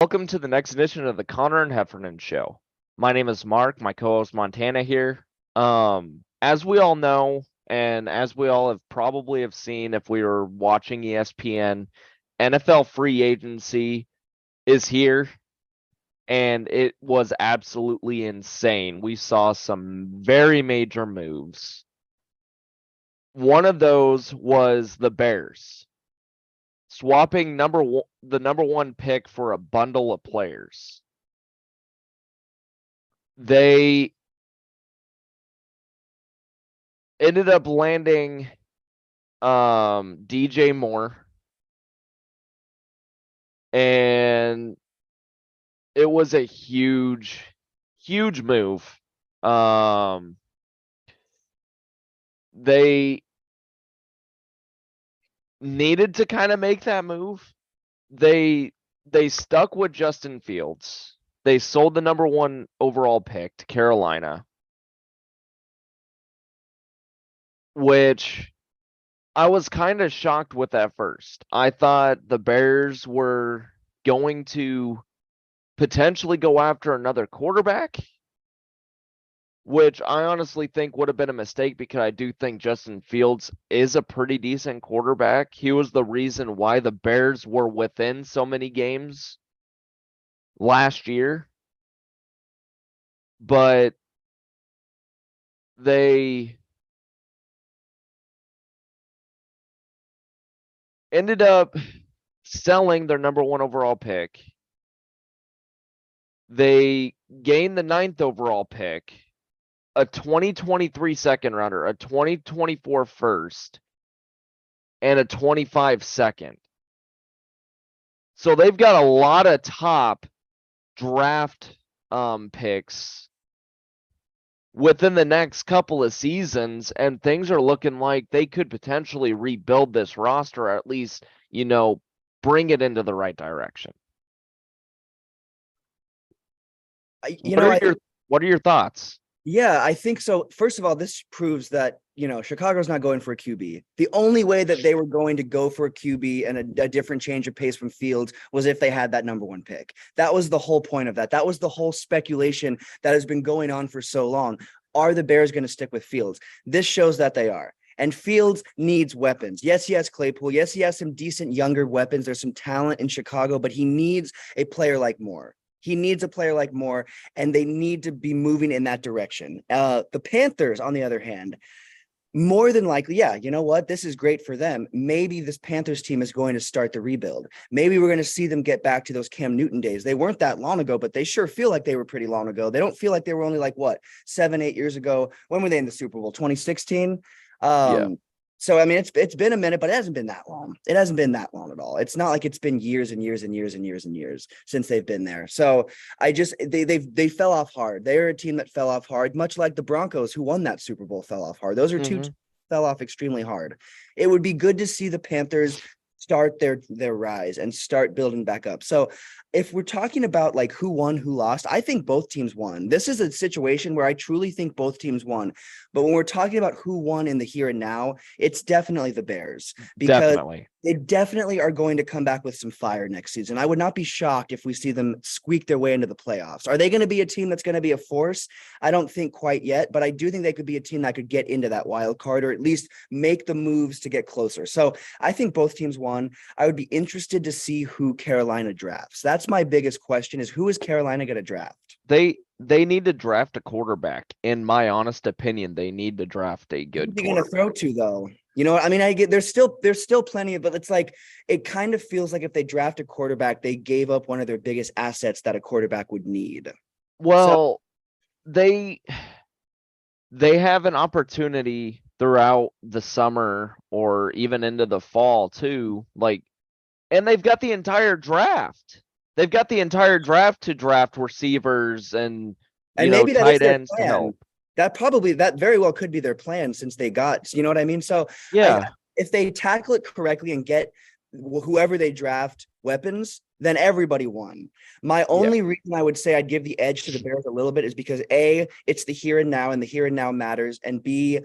Welcome to the next edition of the Connor and Heffernan Show. My name is Mark, my co-host Montana here. As we all know, and as we all have probably have seen if we were watching ESPN, NFL free agency is here, and it was absolutely insane. We saw some very major moves. One of those was the Bears swapping the number one pick for a bundle of players. They ended up landing DJ Moore, and it was a huge move. They needed to kind of make that move. They stuck with Justin Fields. They sold the number one overall pick to Carolina, which I was kind of shocked with at first. I thought the Bears were going to potentially go after another quarterback, which I honestly think would have been a mistake because I do think Justin Fields is a pretty decent quarterback. He was the reason why the Bears were within so many games last year. But they ended up selling their number one overall pick. They gained the ninth overall pick, a 2023 second rounder, a 2024 first, and a 25 second. So they've got a lot of top draft picks within the next couple of seasons, and things are looking like they could potentially rebuild this roster, or at least, bring it into the right direction. What are your thoughts? Yeah, I think so. First of all, this proves that, Chicago's not going for a QB. The only way that they were going to go for a QB and a different change of pace from Fields was if they had that number one pick. That was the whole point of that. That was the whole speculation that has been going on for so long. Are the Bears going to stick with Fields? This shows that they are. And Fields needs weapons. Yes, he has Claypool. Yes, he has some decent younger weapons. There's some talent in Chicago, but he needs a player like Moore. He needs a player like Moore, and they need to be moving in that direction. The Panthers, on the other hand, more than likely, yeah, you know what? This is great for them. Maybe this Panthers team is going to start the rebuild. Maybe we're going to see them get back to those Cam Newton days. They weren't that long ago, but they sure feel like they were pretty long ago. They don't feel like they were only 7-8 years ago. When were they in the Super Bowl? 2016? Yeah. So, I mean, it's been a minute, but it hasn't been that long. It hasn't been that long at all. It's not like it's been years and years and years and years and years since they've been there. So they fell off hard. They're a team that fell off hard, much like the Broncos who won that Super Bowl fell off hard. Those are two fell off extremely hard. It would be good to see the Panthers start their rise and start building back up. So if we're talking about who won, who lost, I think both teams won. This is a situation where I truly think both teams won. But when we're talking about who won in the here and now, it's definitely the Bears, because they definitely are going to come back with some fire next season. I would not be shocked if we see them squeak their way into the playoffs. Are they going to be a team that's going to be a force? I don't think quite yet, but I do think they could be a team that could get into that wild card, or at least make the moves to get closer. So I think both teams won. I would be interested to see who Carolina drafts. That's my biggest question, is who is Carolina going to draft? They need to draft a quarterback. In my honest opinion, they need to draft a good quarterback. Who are going to throw to, though? You know what I mean? I get there's still plenty of, but it's it kind of feels like if they draft a quarterback, they gave up one of their biggest assets that a quarterback would need. Well, they have an opportunity throughout the summer or even into the fall too. And they've got the entire draft. They've got the entire draft to draft receivers and maybe tight ends to help. That very well could be their plan, since they got, you know what I mean? So yeah, if they tackle it correctly and get whoever they draft weapons, then everybody won. My only reason I would say I'd give the edge to the Bears a little bit is because A, it's the here and now, and the here and now matters. And B,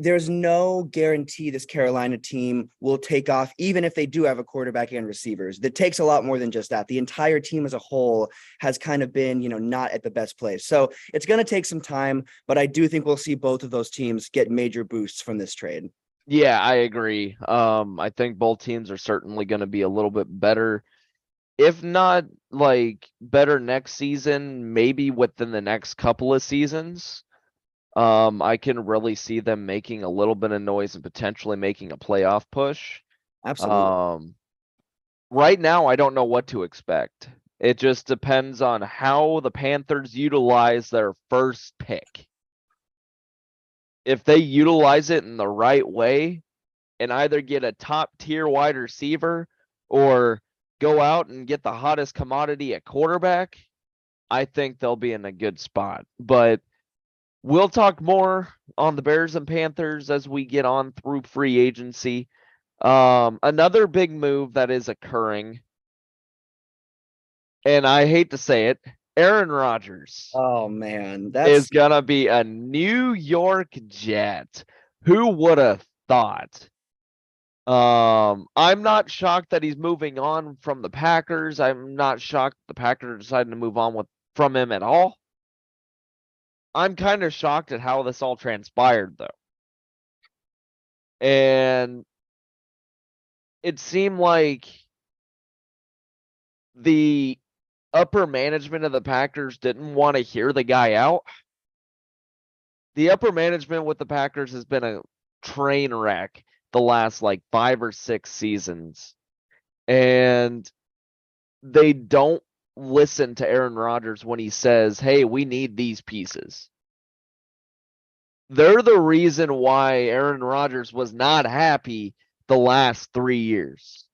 there's no guarantee this Carolina team will take off, even if they do have a quarterback and receivers. That takes a lot more than just that. The entire team as a whole has kind of been, not at the best place. So it's going to take some time, but I do think we'll see both of those teams get major boosts from this trade. Yeah, I agree. I think both teams are certainly going to be a little bit better, if not like better next season, maybe within the next couple of seasons. I can really see them making a little bit of noise and potentially making a playoff push. Absolutely. Right now, I don't know what to expect. It just depends on how the Panthers utilize their first pick. If they utilize it in the right way and either get a top tier wide receiver or go out and get the hottest commodity at quarterback, I think they'll be in a good spot. But we'll talk more on the Bears and Panthers as we get on through free agency. Another big move that is occurring, and I hate to say it, Aaron Rodgers Oh man, is that's gonna be a New York Jet. Who would have thought? I'm not shocked that he's moving on from the Packers. I'm not shocked the Packers decided to move on from him at all. I'm kind of shocked at how this all transpired though. And it seemed like the upper management of the Packers didn't want to hear the guy out. The upper management with the Packers has been a train wreck the last like 5 or 6 seasons. And they don't listen to Aaron Rodgers when he says, "Hey, we need these pieces." They're the reason why Aaron Rodgers was not happy the last 3 years.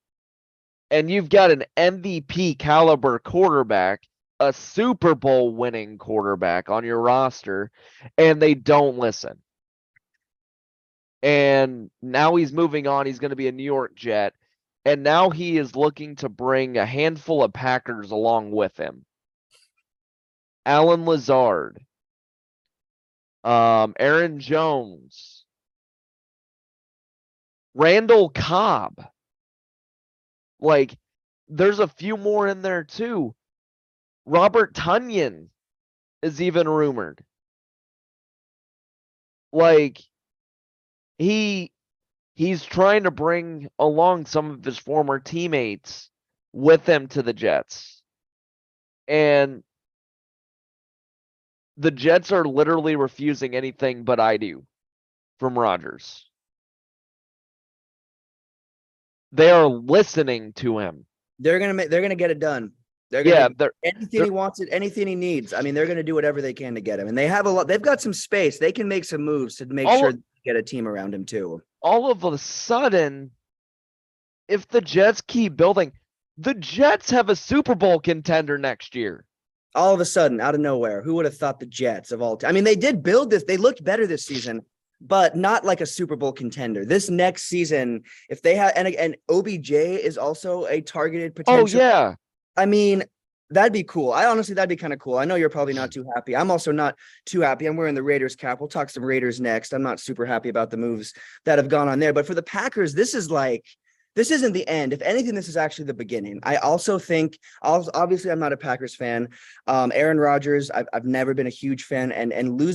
And you've got an MVP caliber quarterback, a Super Bowl winning quarterback on your roster, and they don't listen. And now he's moving on. He's going to be a New York Jet. And now he is looking to bring a handful of Packers along with him. Alan Lazard, Aaron Jones, Randall Cobb. Like, there's a few more in there too. Robert Tonyan is even rumored. Like, he's trying to bring along some of his former teammates with him to the Jets. And the Jets are literally refusing anything but I do from Rodgers. They are listening to him. they're gonna get it done. Anything he wants, anything he needs. I mean, they're gonna do whatever they can to get him, and they have a lot. They've got some space. They can make some moves to make sure they get a team around him too. All of a sudden, if the Jets keep building, the Jets have a Super Bowl contender next year. All of a sudden, out of nowhere, who would have thought the Jets of all time? I mean, they did build this. They looked better this season, but not like a Super Bowl contender. This next season, if they have, and OBJ is also a targeted potential. Oh yeah. I mean, that'd be cool. That'd be kind of cool. I know you're probably not too happy. I'm also not too happy. I'm wearing the Raiders cap. We'll talk some Raiders next. I'm not super happy about the moves that have gone on there. But for the Packers, this isn't the end. If anything, this is actually the beginning. I also think, obviously, I'm not a Packers fan. Aaron Rodgers, I've never been a huge fan,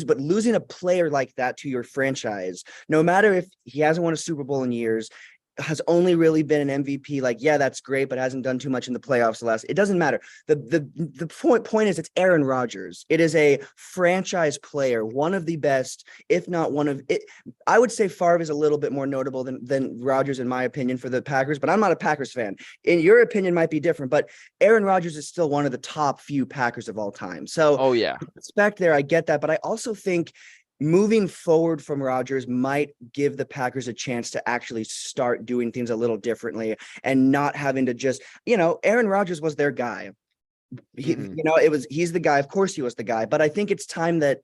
but losing a player like that to your franchise, no matter if he hasn't won a Super Bowl in years, has only really been an MVP. Like, yeah, that's great, but hasn't done too much in the playoffs it doesn't matter. The point is, it's Aaron Rodgers. It is a franchise player, one of the best, if not one of it. I would say Favre is a little bit more notable than Rodgers, in my opinion, for the Packers, but I'm not a Packers fan. In your opinion might be different, but Aaron Rodgers is still one of the top few Packers of all time. So oh yeah, respect there. I get that, but I also think moving forward from Rodgers might give the Packers a chance to actually start doing things a little differently and not having to just, Aaron Rodgers was their guy. He's the guy. Of course he was the guy, but I think it's time that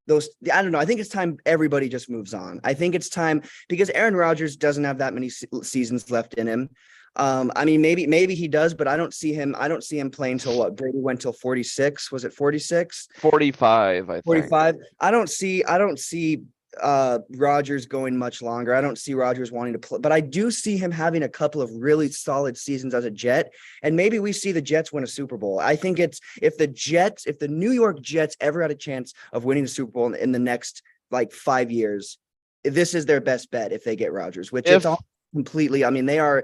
I don't know. I think it's time everybody just moves on. I think it's time because Aaron Rodgers doesn't have that many seasons left in him. I mean, maybe he does, but I don't see him playing till what? Brady went till 46. Was it 46? 45, I think. 45. I don't see Rodgers going much longer. I don't see Rodgers wanting to play, but I do see him having a couple of really solid seasons as a Jet, and maybe we see the Jets win a Super Bowl. I think it's if the New York Jets ever had a chance of winning the Super Bowl in the next like 5 years, this is their best bet if they get Rodgers, which it's all completely. I mean, they are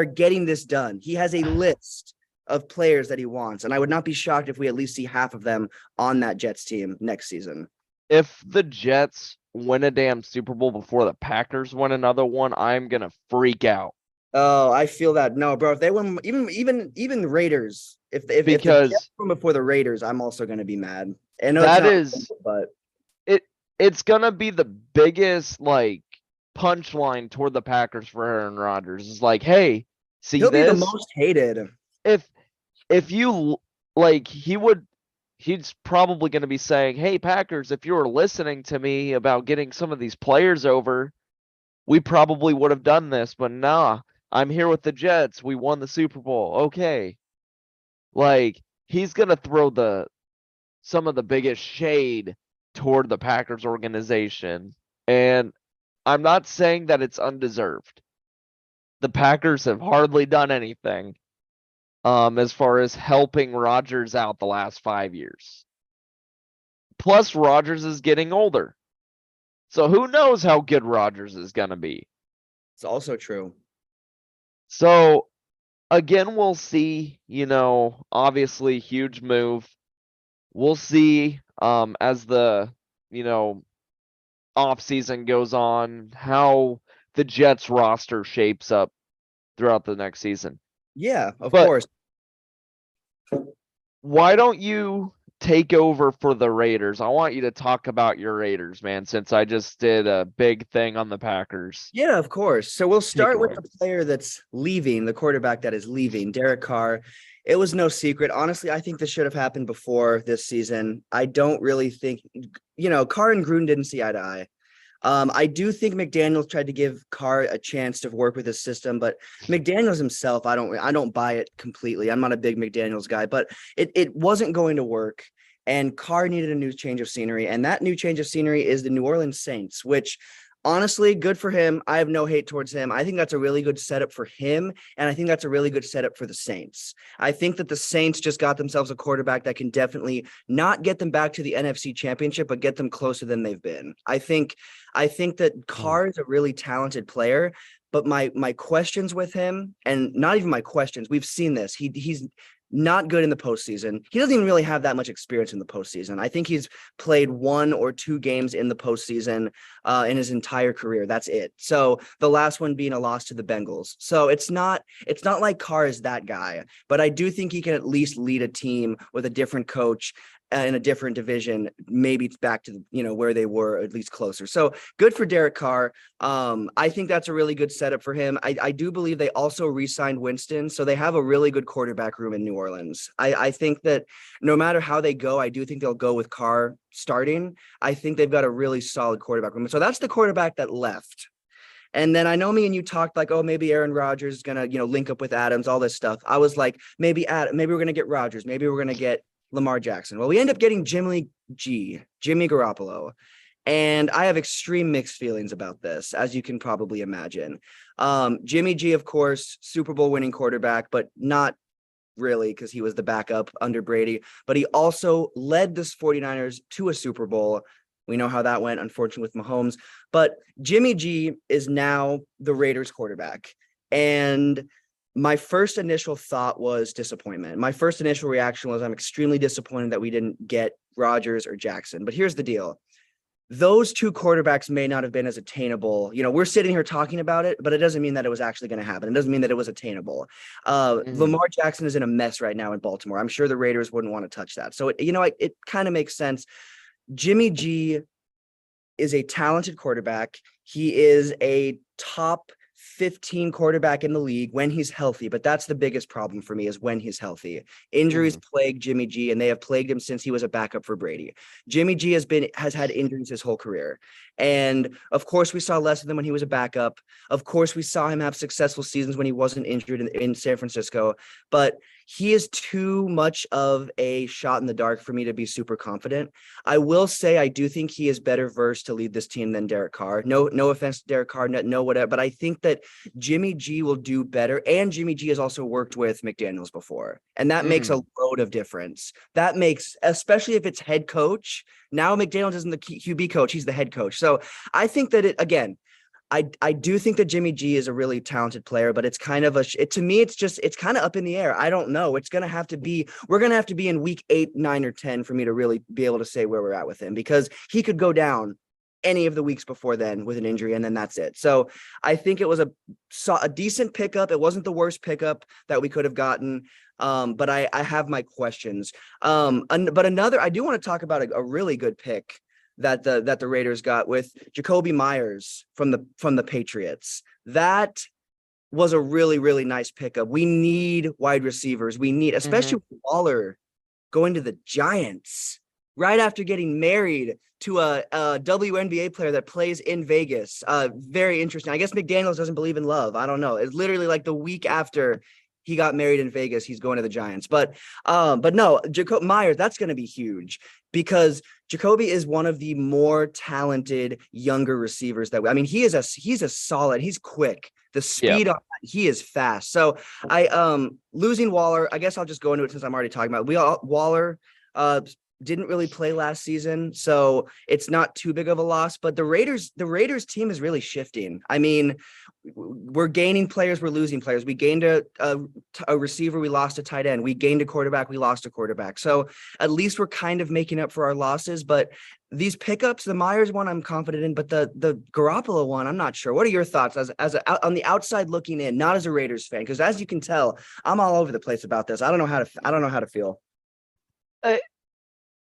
getting this done. He has a list of players that he wants, and I would not be shocked if we at least see half of them on that Jets team next season. If the Jets win a damn Super Bowl before the Packers win another one, I'm gonna freak out. Oh, I feel that. No, bro. If they win, even the Raiders, if the Jets win before the Raiders, I'm also gonna be mad. I know that it's not, is, but it's gonna be the biggest like punchline toward the Packers for Aaron Rodgers. It's like, hey, see he'll be the this? most hated. If you he's probably going to be saying, hey, Packers, if you were listening to me about getting some of these players over, we probably would have done this, but nah, I'm here with the Jets. We won the Super Bowl. Okay. Like, he's going to throw some of the biggest shade toward the Packers organization. And I'm not saying that it's undeserved. The Packers have hardly done anything. As far as helping Rodgers out the last 5 years. Plus, Rodgers is getting older. So who knows how good Rodgers is going to be. It's also true. So, again, we'll see, obviously huge move. We'll see as the, offseason goes on, how the Jets roster shapes up throughout the next season. Yeah, of course. Why don't you take over for the Raiders? I want you to talk about your Raiders, man, since I just did a big thing on the Packers. Yeah, of course. So we'll start with the player that's leaving, the quarterback that is leaving, Derek Carr. It was no secret. Honestly, I think this should have happened before this season. I don't really think, Carr and Gruden didn't see eye to eye. I do think McDaniels tried to give Carr a chance to work with his system, but McDaniels himself, I don't buy it completely. I'm not a big McDaniels guy, but it wasn't going to work. And Carr needed a new change of scenery. And that new change of scenery is the New Orleans Saints, which honestly, good for him. I have no hate towards him. I think that's a really good setup for him. And I think that's a really good setup for the Saints. I think that the Saints just got themselves a quarterback that can definitely not get them back to the NFC Championship, but get them closer than they've been. I think that Carr is a really talented player. But my questions with him, and not even my questions, we've seen this. He's not good in the postseason. He doesn't even really have that much experience in the postseason. I think he's played 1 or 2 games in the postseason in his entire career. That's it. So the last one being a loss to the Bengals. So it's not like Carr is that guy, but I do think he can at least lead a team with a different coach in a different division. Maybe it's back to where they were, at least closer. So good for Derek Carr. I think that's a really good setup for him. I do believe they also re-signed Winston, so they have a really good quarterback room in New Orleans. I think that no matter how they go, I do think they'll go with Carr starting. I think they've got a really solid quarterback room. So that's the quarterback that left. And then I know me and you talked like, oh, maybe Aaron Rodgers is gonna, link up with Adams, all this stuff. I was like, maybe we're gonna get Rodgers, maybe we're gonna get Lamar Jackson. Well, we end up getting Jimmy Garoppolo. And I have extreme mixed feelings about this, as you can probably imagine. Jimmy G, of course, Super Bowl winning quarterback, but not really because he was the backup under Brady. But he also led the 49ers to a Super Bowl. We know how that went, unfortunately, with Mahomes. But Jimmy G is now the Raiders quarterback. And my first initial thought was disappointment. My first initial reaction was I'm extremely disappointed that we didn't get Rodgers or Jackson. But here's the deal. Those 2 quarterbacks may not have been as attainable. We're sitting here talking about it, but it doesn't mean that it was actually going to happen. It doesn't mean that it was attainable. Lamar Jackson is in a mess right now in Baltimore. I'm sure the Raiders wouldn't want to touch that. So, it kind of makes sense. Jimmy G is a talented quarterback. He is a top 15 quarterback in the league when he's healthy, but that's the biggest problem for me is when he's healthy. Injuries plague Jimmy G, and they have plagued him since he was a backup for Brady. Jimmy G has had injuries his whole career. And of course, we saw less of them when he was a backup. Of course, we saw him have successful seasons when he wasn't injured in San Francisco. But he is too much of a shot in the dark for me to be super confident. I will say I do think he is better versed to lead this team than Derek Carr. No offense to Derek Carr, no whatever, but I think that Jimmy G will do better. And Jimmy G has also worked with McDaniels before, and that makes a load of difference. That makes, especially if it's head coach. Now McDaniels isn't the QB coach; he's the head coach. So I think that I do think that Jimmy G is a really talented player, but it's kind of to me, it's kind of up in the air. I don't know. We're going to have to be in week 8, 9, or 10 for me to really be able to say where we're at with him, because he could go down any of the weeks before then with an injury, and then that's it. So I think it was a decent pickup. It wasn't the worst pickup that we could have gotten. But I have my questions. But I do want to talk about a really good pick that the Raiders got with Jacoby Myers from the Patriots. That was a really, really nice pickup. We need wide receivers. We need, especially with Waller going to the Giants right after getting married to a WNBA player that plays in Vegas. Very interesting. I guess McDaniels doesn't believe in love. I don't know. It's literally like the week after he got married in Vegas, he's going to the Giants. But no, Jacoby Myers, that's going to be huge, because Jacoby is one of the more talented younger receivers he's a solid, he's quick. The speed on he is fast. So losing Waller, I guess I'll just go into it since I'm already talking about it. Waller didn't really play last season, so it's not too big of a loss. But the Raiders team is really shifting. I mean, we're gaining players, we're losing players. We gained a receiver, we lost a tight end. We gained a quarterback, we lost a quarterback. So at least we're kind of making up for our losses. But these pickups, the Myers one, I'm confident in, but the Garoppolo one, I'm not sure. What are your thoughts on the outside looking in, not as a Raiders fan? Because as you can tell, I'm all over the place about this. I don't know how to feel.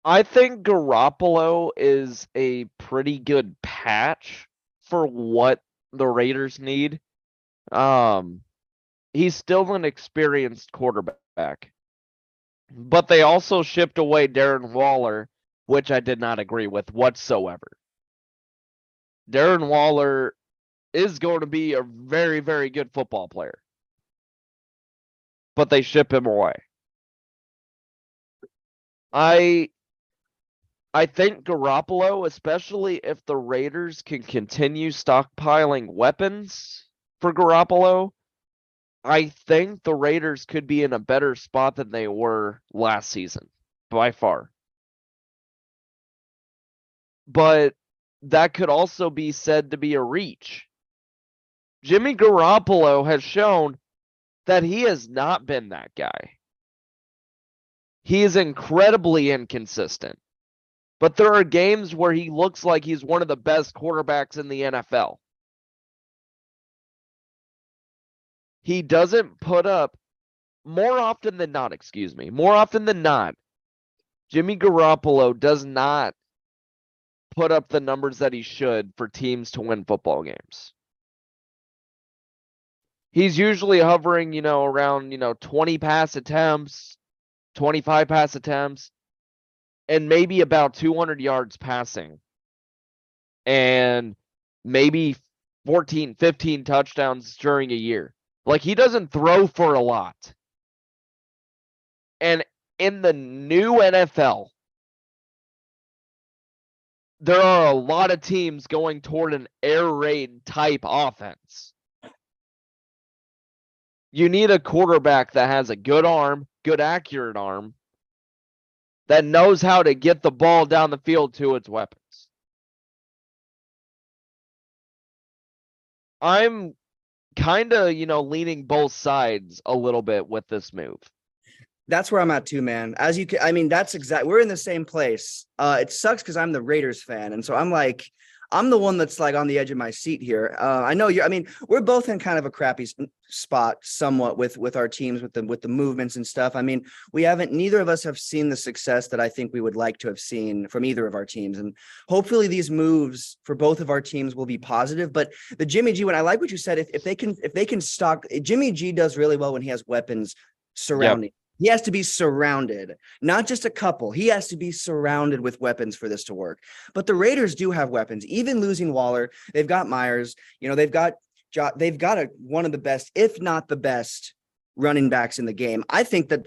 I think Garoppolo is a pretty good patch for what the Raiders need. He's still an experienced quarterback, but they also shipped away Darren Waller, which I did not agree with whatsoever. Darren Waller is going to be a very, very good football player, but they ship him away. I think Garoppolo, especially if the Raiders can continue stockpiling weapons for Garoppolo, I think the Raiders could be in a better spot than they were last season, by far. But that could also be said to be a reach. Jimmy Garoppolo has shown that he has not been that guy. He is incredibly inconsistent. But there are games where he looks like he's one of the best quarterbacks in the NFL. He doesn't put up, more often than not, Jimmy Garoppolo does not put up the numbers that he should for teams to win football games. He's usually hovering, around, 20 pass attempts, 25 pass attempts, and maybe about 200 yards passing, and maybe 14, 15 touchdowns during a year. Like, he doesn't throw for a lot. And in the new NFL, there are a lot of teams going toward an air raid type offense. You need a quarterback that has a good arm, good accurate arm, that knows how to get the ball down the field to its weapons. I'm kind of, leaning both sides a little bit with this move. That's where I'm at too, man. We're in the same place. It sucks because I'm the Raiders fan. And so I'm the one that's like on the edge of my seat here. I know we're both in kind of a crappy spot somewhat with our teams, with the movements and stuff. I mean, neither of us have seen the success that I think we would like to have seen from either of our teams. And hopefully these moves for both of our teams will be positive. But the Jimmy G one, I like what you said. If they can stock, Jimmy G does really well when he has weapons surrounding. Yep. He has to be surrounded, not just a couple. He has to be surrounded with weapons for this to work. But the Raiders do have weapons. Even losing Waller, they've got Myers. They've got one of the best, if not the best, running backs in the game. I think that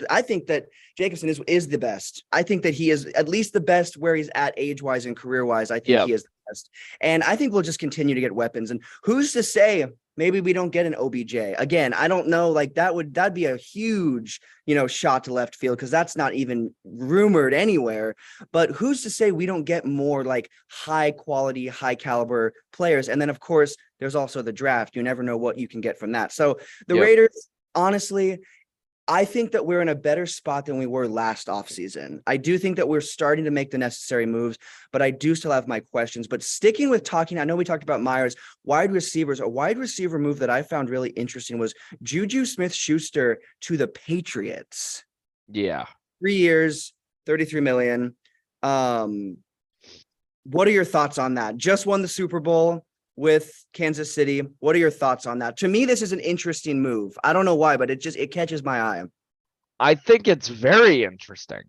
Jacobson is the best. I think that he is at least the best where he's at age-wise and career-wise. I think he is the best. And I think we'll just continue to get weapons. And who's to say maybe we don't get an OBJ? Again, I don't know. Like that'd be a huge, shot to left field because that's not even rumored anywhere. But who's to say we don't get more like high quality, high caliber players? And then of course there's also the draft. You never know what you can get from that. So the Raiders, honestly, I think that we're in a better spot than we were last offseason. I do think that we're starting to make the necessary moves, but I do still have my questions. But sticking with talking, I know we talked about Myers, wide receivers. A wide receiver move that I found really interesting was Juju Smith-Schuster to the Patriots. Yeah. 3 years, $33 million. What are your thoughts on that? Just won the Super Bowl with Kansas City. What are your thoughts on that? To me, this is an interesting move. I don't know why, but it catches my eye. I think it's very interesting.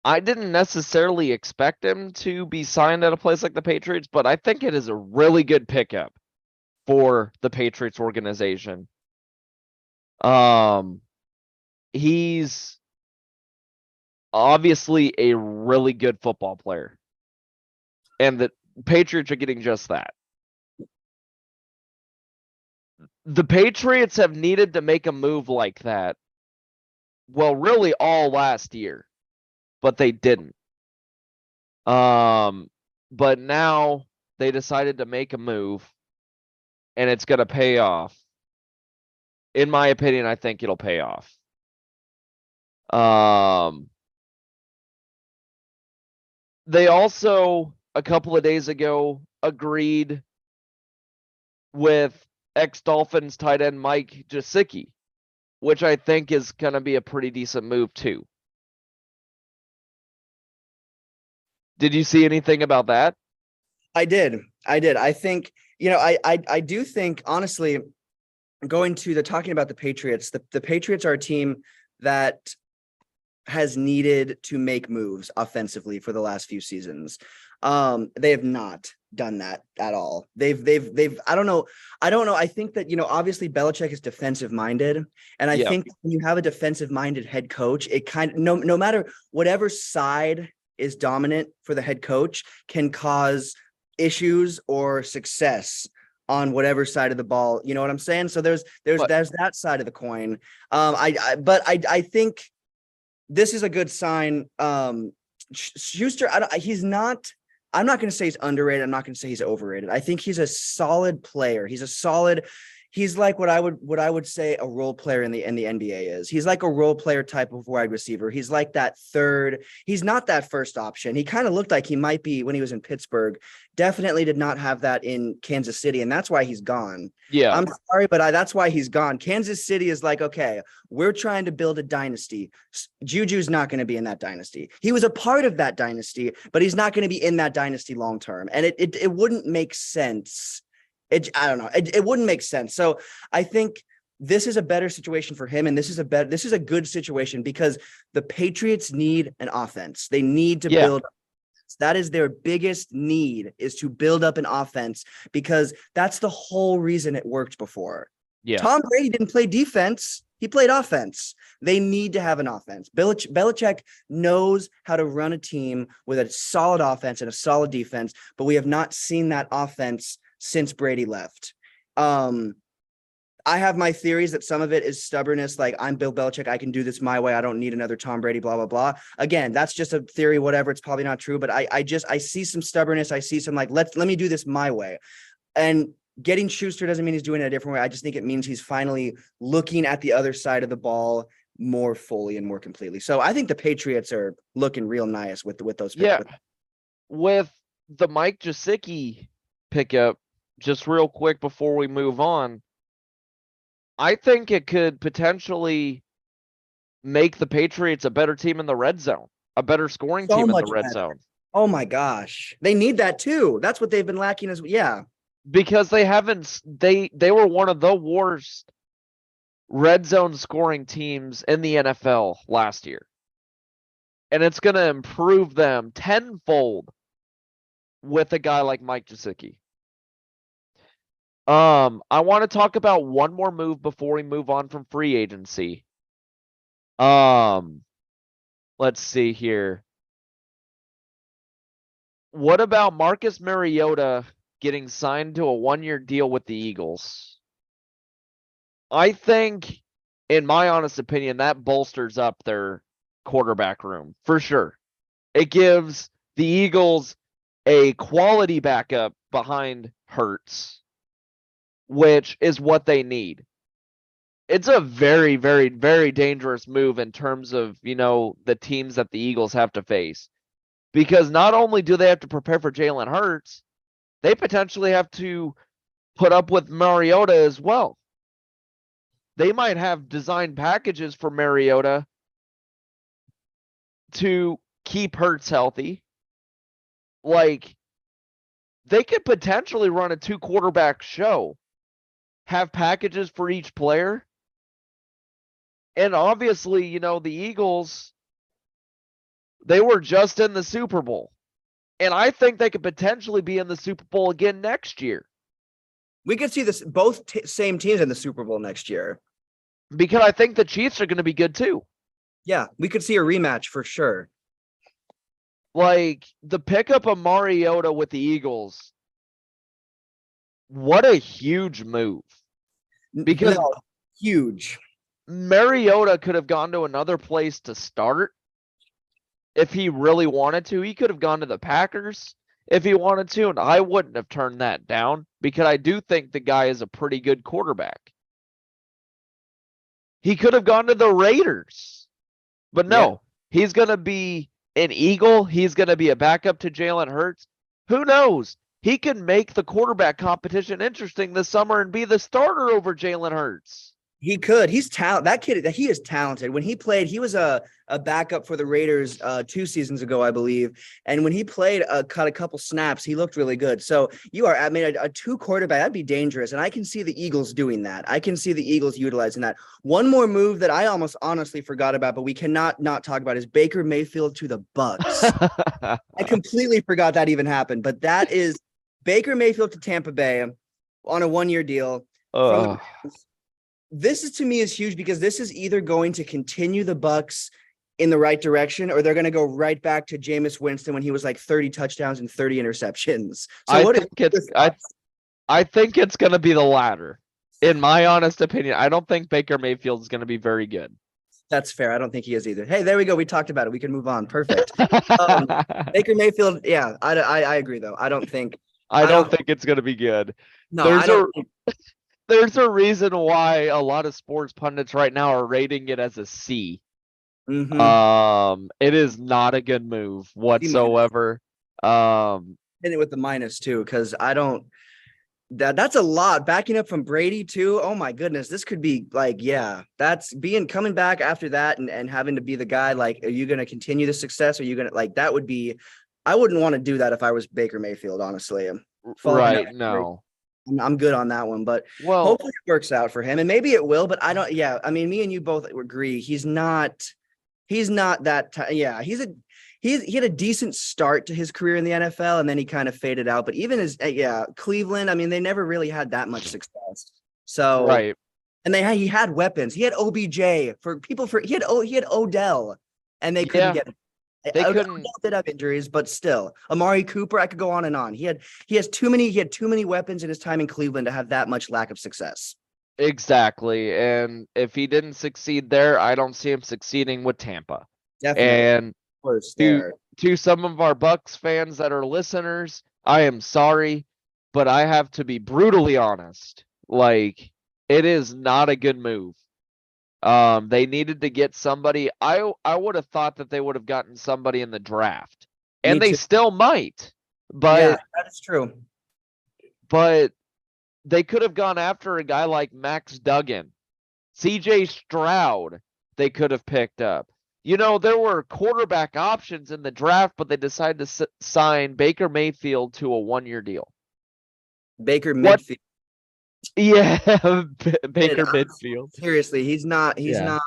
I didn't necessarily expect him to be signed at a place like the Patriots, but I think it is a really good pickup for the Patriots organization. He's obviously a really good football player, and the Patriots are getting just that. The Patriots have needed to make a move like that, well, really all last year, but they didn't. But now they decided to make a move, and it's going to pay off. In my opinion, I think it'll pay off. They also, a couple of days ago, agreed with ex-Dolphins tight end Mike Gesicki, which I think is going to be a pretty decent move too. Did you see anything about that? I did. I think, I do think, honestly, talking about the Patriots, the Patriots are a team that has needed to make moves offensively for the last few seasons. They have not done that at all. They've I don't know. I think that, obviously Belichick is defensive minded. And I think when you have a defensive minded head coach, it kind of, no matter whatever side is dominant for the head coach, can cause issues or success on whatever side of the ball. You know what I'm saying? So there's that side of the coin. I think this is a good sign. Schuster, I'm not going to say he's underrated. I'm not going to say he's overrated. I think he's a solid player. He's like what I would say a role player in the NBA is. He's like a role player type of wide receiver. He's like that third. He's not that first option. He kind of looked like he might be when he was in Pittsburgh. Definitely did not have that in Kansas City, and that's why he's gone. Yeah. I'm sorry, but that's why he's gone. Kansas City is like, okay, we're trying to build a dynasty. Juju's not going to be in that dynasty. He was a part of that dynasty, but he's not going to be in that dynasty long term. And it wouldn't make sense. I don't know. It wouldn't make sense. So I think this is a better situation for him. And this is a good situation because the Patriots need an offense. They need to build. That is their biggest need, is to build up an offense, because that's the whole reason it worked before. Yeah. Tom Brady didn't play defense. He played offense. They need to have an offense. Belichick knows how to run a team with a solid offense and a solid defense, but we have not seen that offense since Brady left. I have my theories that some of it is stubbornness. Like, I'm Bill Belichick. I can do this my way. I don't need another Tom Brady, blah, blah, blah. Again, that's just a theory, whatever. It's probably not true, but I see some stubbornness. I see some like, let me do this my way. And getting Schuster doesn't mean he's doing it a different way. I just think it means he's finally looking at the other side of the ball more fully and more completely. So I think the Patriots are looking real nice with those. Yeah. With the Mike Gesicki pickup, just real quick before we move on, I think it could potentially make the Patriots a better team in the red zone, a better scoring team in the red zone. Oh my gosh. They need that too. That's what they've been lacking because they were one of the worst red zone scoring teams in the NFL last year. And it's going to improve them tenfold with a guy like Mike Gesicki. I want to talk about one more move before we move on from free agency. Um, let's see here. What about Marcus Mariota getting signed to a 1-year deal with the Eagles? I think, in my honest opinion, that bolsters up their quarterback room for sure. It gives the Eagles a quality backup behind Hurts, which is what they need. It's a very, very, very dangerous move in terms of, the teams that the Eagles have to face. Because not only do they have to prepare for Jalen Hurts, they potentially have to put up with Mariota as well. They might have designed packages for Mariota to keep Hurts healthy. Like, they could potentially run a 2-quarterback show, have packages for each player. And obviously, the Eagles, they were just in the Super Bowl. And I think they could potentially be in the Super Bowl again next year. We could see this same teams in the Super Bowl next year. Because I think the Chiefs are going to be good too. Yeah, we could see a rematch for sure. Like, the pickup of Mariota with the Eagles, what a huge move. Because huge. Mariota could have gone to another place to start if he really wanted to. He could have gone to the Packers if he wanted to, and I wouldn't have turned that down because I do think the guy is a pretty good quarterback. He could have gone to the Raiders, but no, he's going to be an Eagle. He's going to be a backup to Jalen Hurts. Who knows? He can make the quarterback competition interesting this summer and be the starter over Jalen Hurts. He could. He's talented. That kid, he is talented. When he played, he was a backup for the Raiders 2 seasons ago, I believe. And when he played, cut a couple snaps, he looked really good. So I mean, a 2 quarterback, that'd be dangerous. And I can see the Eagles doing that. I can see the Eagles utilizing that. One more move that I almost honestly forgot about, but we cannot not talk about is Baker Mayfield to the Bucks. I completely forgot that even happened. But that is Baker Mayfield to Tampa Bay on a 1-year deal. This is, to me, is huge because this is either going to continue the Bucks in the right direction or they're going to go right back to Jameis Winston when he was like 30 touchdowns and 30 interceptions. So I think it's going to be the latter. In my honest opinion, I don't think Baker Mayfield is going to be very good. That's fair. I don't think he is either. Hey, there we go. We talked about it. We can move on. Perfect. Baker Mayfield. Yeah, I agree though. I don't think it's going to be good. No, There's a reason why a lot of sports pundits right now are rating it as a C. Mm-hmm. It is not a good move whatsoever. Hit it with the minus too, because that's a lot. Backing up from Brady too. Oh my goodness. This could be like, that's coming back after that and having to be the guy. Like, are you going to continue the success? Are you going to that would be, I wouldn't want to do that if I was Baker Mayfield, honestly. Right. No. I'm good on that one, but hopefully it works out for him, and maybe it will. But I don't. Yeah, I mean, me and you both agree he's not that. He had a decent start to his career in the NFL, and then he kind of faded out. But even Cleveland, I mean, they never really had that much success. So right, and he had weapons. He had OBJ he had Odell, and they couldn't get him. They couldn't. Did have injuries, but still, Amari Cooper. I could go on and on. He had too many weapons in his time in Cleveland to have that much lack of success. Exactly, and if he didn't succeed there, I don't see him succeeding with Tampa. Definitely. And to some of our Bucks fans that are listeners, I am sorry, but I have to be brutally honest. Like, it is not a good move. They needed to get somebody. I would have thought that they would have gotten somebody in the draft, and they still might. But that is true. But they could have gone after a guy like Max Duggan, C.J. Stroud. They could have picked up. There were quarterback options in the draft, but they decided to sign Baker Mayfield to a 1-year deal. Baker Mayfield. Yeah, Baker Midfield. Seriously, he's not him.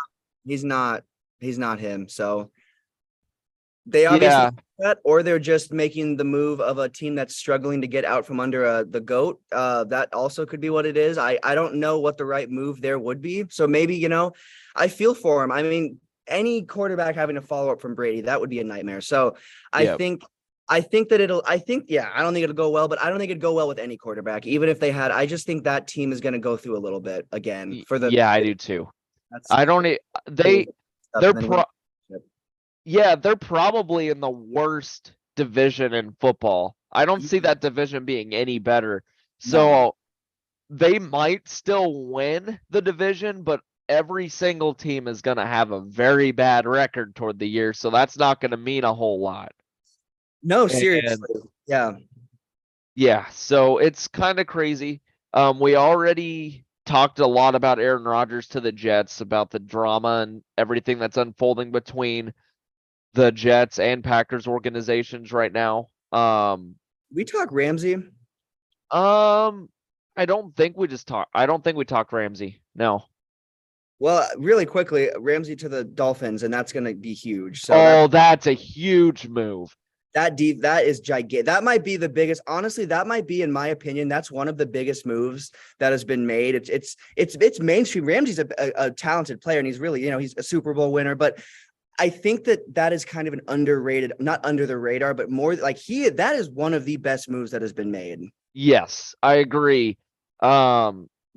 So They obviously Yeah, that, or they're just making the move of a team that's struggling to get out from under the goat. That also could be what it is. I don't know what the right move there would be. So maybe, I feel for him. I mean, any quarterback having to follow up from Brady, that would be a nightmare. So I yeah, think I think that yeah, I don't think it'll go well, but I don't think it'd go well with any quarterback, even if they had. I just think that team is going to go through a little bit again for the. yeah, I do too. That's I don't. They stuff, they're and then win. yeah, they're probably in the worst division in football. I don't see that division being any better. No, So they might still win the division, but every single team is going to have a very bad record toward the year. So that's not going to mean a whole lot. no, And seriously, yeah. yeah, so it's kind of crazy. We already talked a lot about Aaron Rodgers to the Jets, about the drama and everything that's unfolding between the Jets and Packers organizations right now. We talk Ramsey. Um, I don't think we talked Ramsey. No. Well, really quickly, Ramsey to the Dolphins, and that's going to be huge. So Oh, that's a huge move. that is gigantic. That might be the biggest. Honestly, that might be, in my opinion, that's one of the biggest moves that has been made. It's mainstream. Ramsey's a talented player, and he's really, he's a Super Bowl winner. But I think that is kind of an underrated, not under the radar, but more like that is one of the best moves that has been made. Yes, I agree.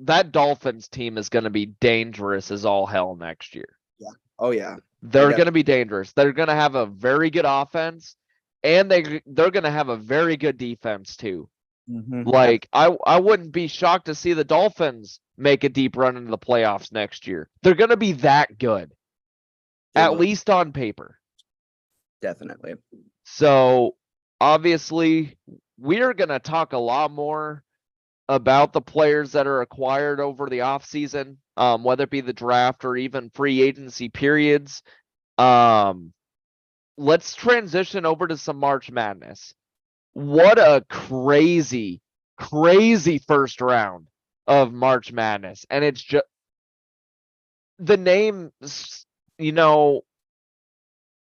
That Dolphins team is going to be dangerous as all hell next year. Yeah. Oh yeah. They're going to be dangerous. They're going to have a very good offense, and they're going to have a very good defense too. Like I wouldn't be shocked to see the Dolphins make a deep run into the playoffs next year. They're going to be that good, at least on paper. Definitely. So obviously, we are going to talk a lot more about the players that are acquired over the offseason, whether it be the draft or even free agency periods. Let's transition over to some March Madness. What a crazy, crazy first round of March Madness. And it's just the name, you know,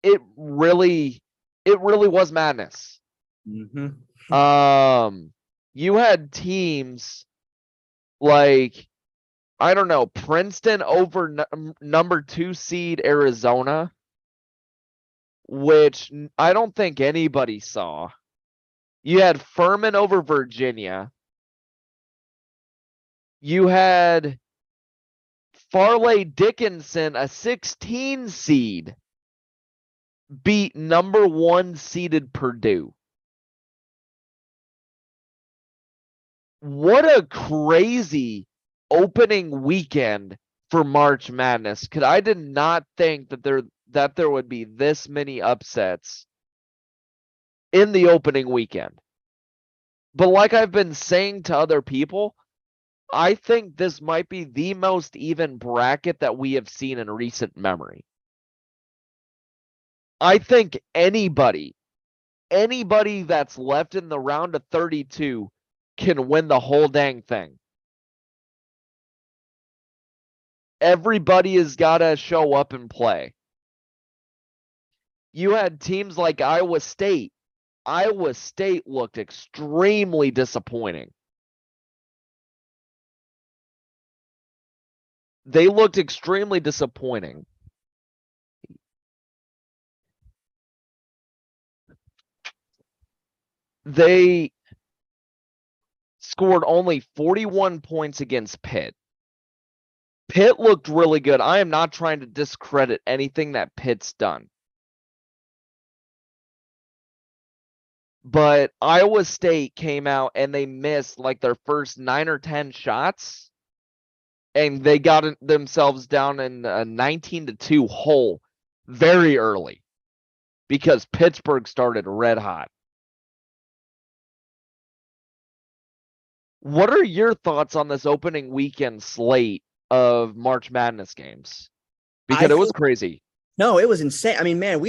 it really was madness. You had teams like, I don't know, Princeton over number 2 seed Arizona, which I don't think anybody saw. You had Furman over Virginia. You had Farley Dickinson, a 16 seed, beat number 1 seeded Purdue. What a crazy opening weekend for March Madness. Cause I did not think that there would be this many upsets in the opening weekend. But like I've been saying to other people, I think this might be the most even bracket that we have seen in recent memory. I think anybody that's left in the round of 32 can win the whole dang thing. Everybody has got to show up and play. You had teams like Iowa State. Iowa State looked extremely disappointing. They looked extremely disappointing. They scored only 41 points against Pitt. Pitt looked really good. I am not trying to discredit anything that Pitt's done. But Iowa State came out and they missed like their first 9 or 10 shots. And they got themselves down in a 19-2 hole very early because Pittsburgh started red hot. What are your thoughts on this opening weekend slate of March Madness games? Because it was crazy. No, it was insane. I mean, man,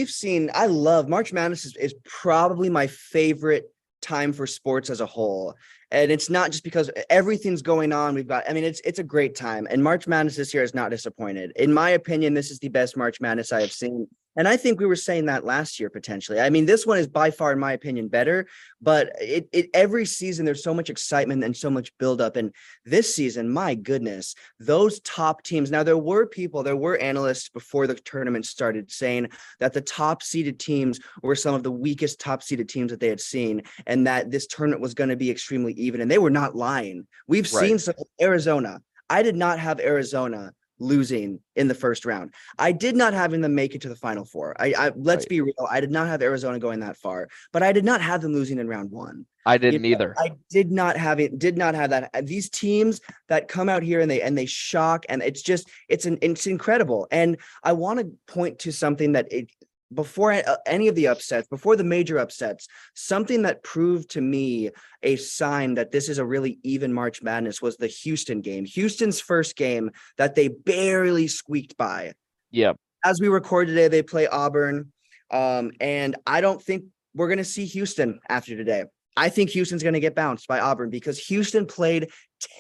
I love March Madness is probably my favorite time for sports as a whole. And it's not just because everything's going on. It's a great time. And March Madness this year has not disappointed. In my opinion, this is the best March Madness I have seen And I think we were saying that last year potentially. I mean, this one is by far, in my opinion, better. But it every season there's so much excitement and so much buildup. And this season, my goodness, those top teams. Now there were analysts before the tournament started saying that the top seeded teams were some of the weakest top seeded teams that they had seen, and that this tournament was going to be extremely even. And they were not lying. We've seen some Arizona. I did not have Arizona losing in the first round. I did not have them make it to the Final Four. Let's be real. I did not have Arizona going that far, but I did not have them losing in round one. I didn't either. I did not have that. These teams that come out here and they shock, and it's incredible. And I want to point to something that before any of the upsets, before the major upsets, something that proved to me a sign that this is a really even March Madness was the Houston game. Houston's first game that they barely squeaked by. Yep. As we record today, they play Auburn. And I don't think we're going to see Houston after today. I think Houston's going to get bounced by Auburn because Houston played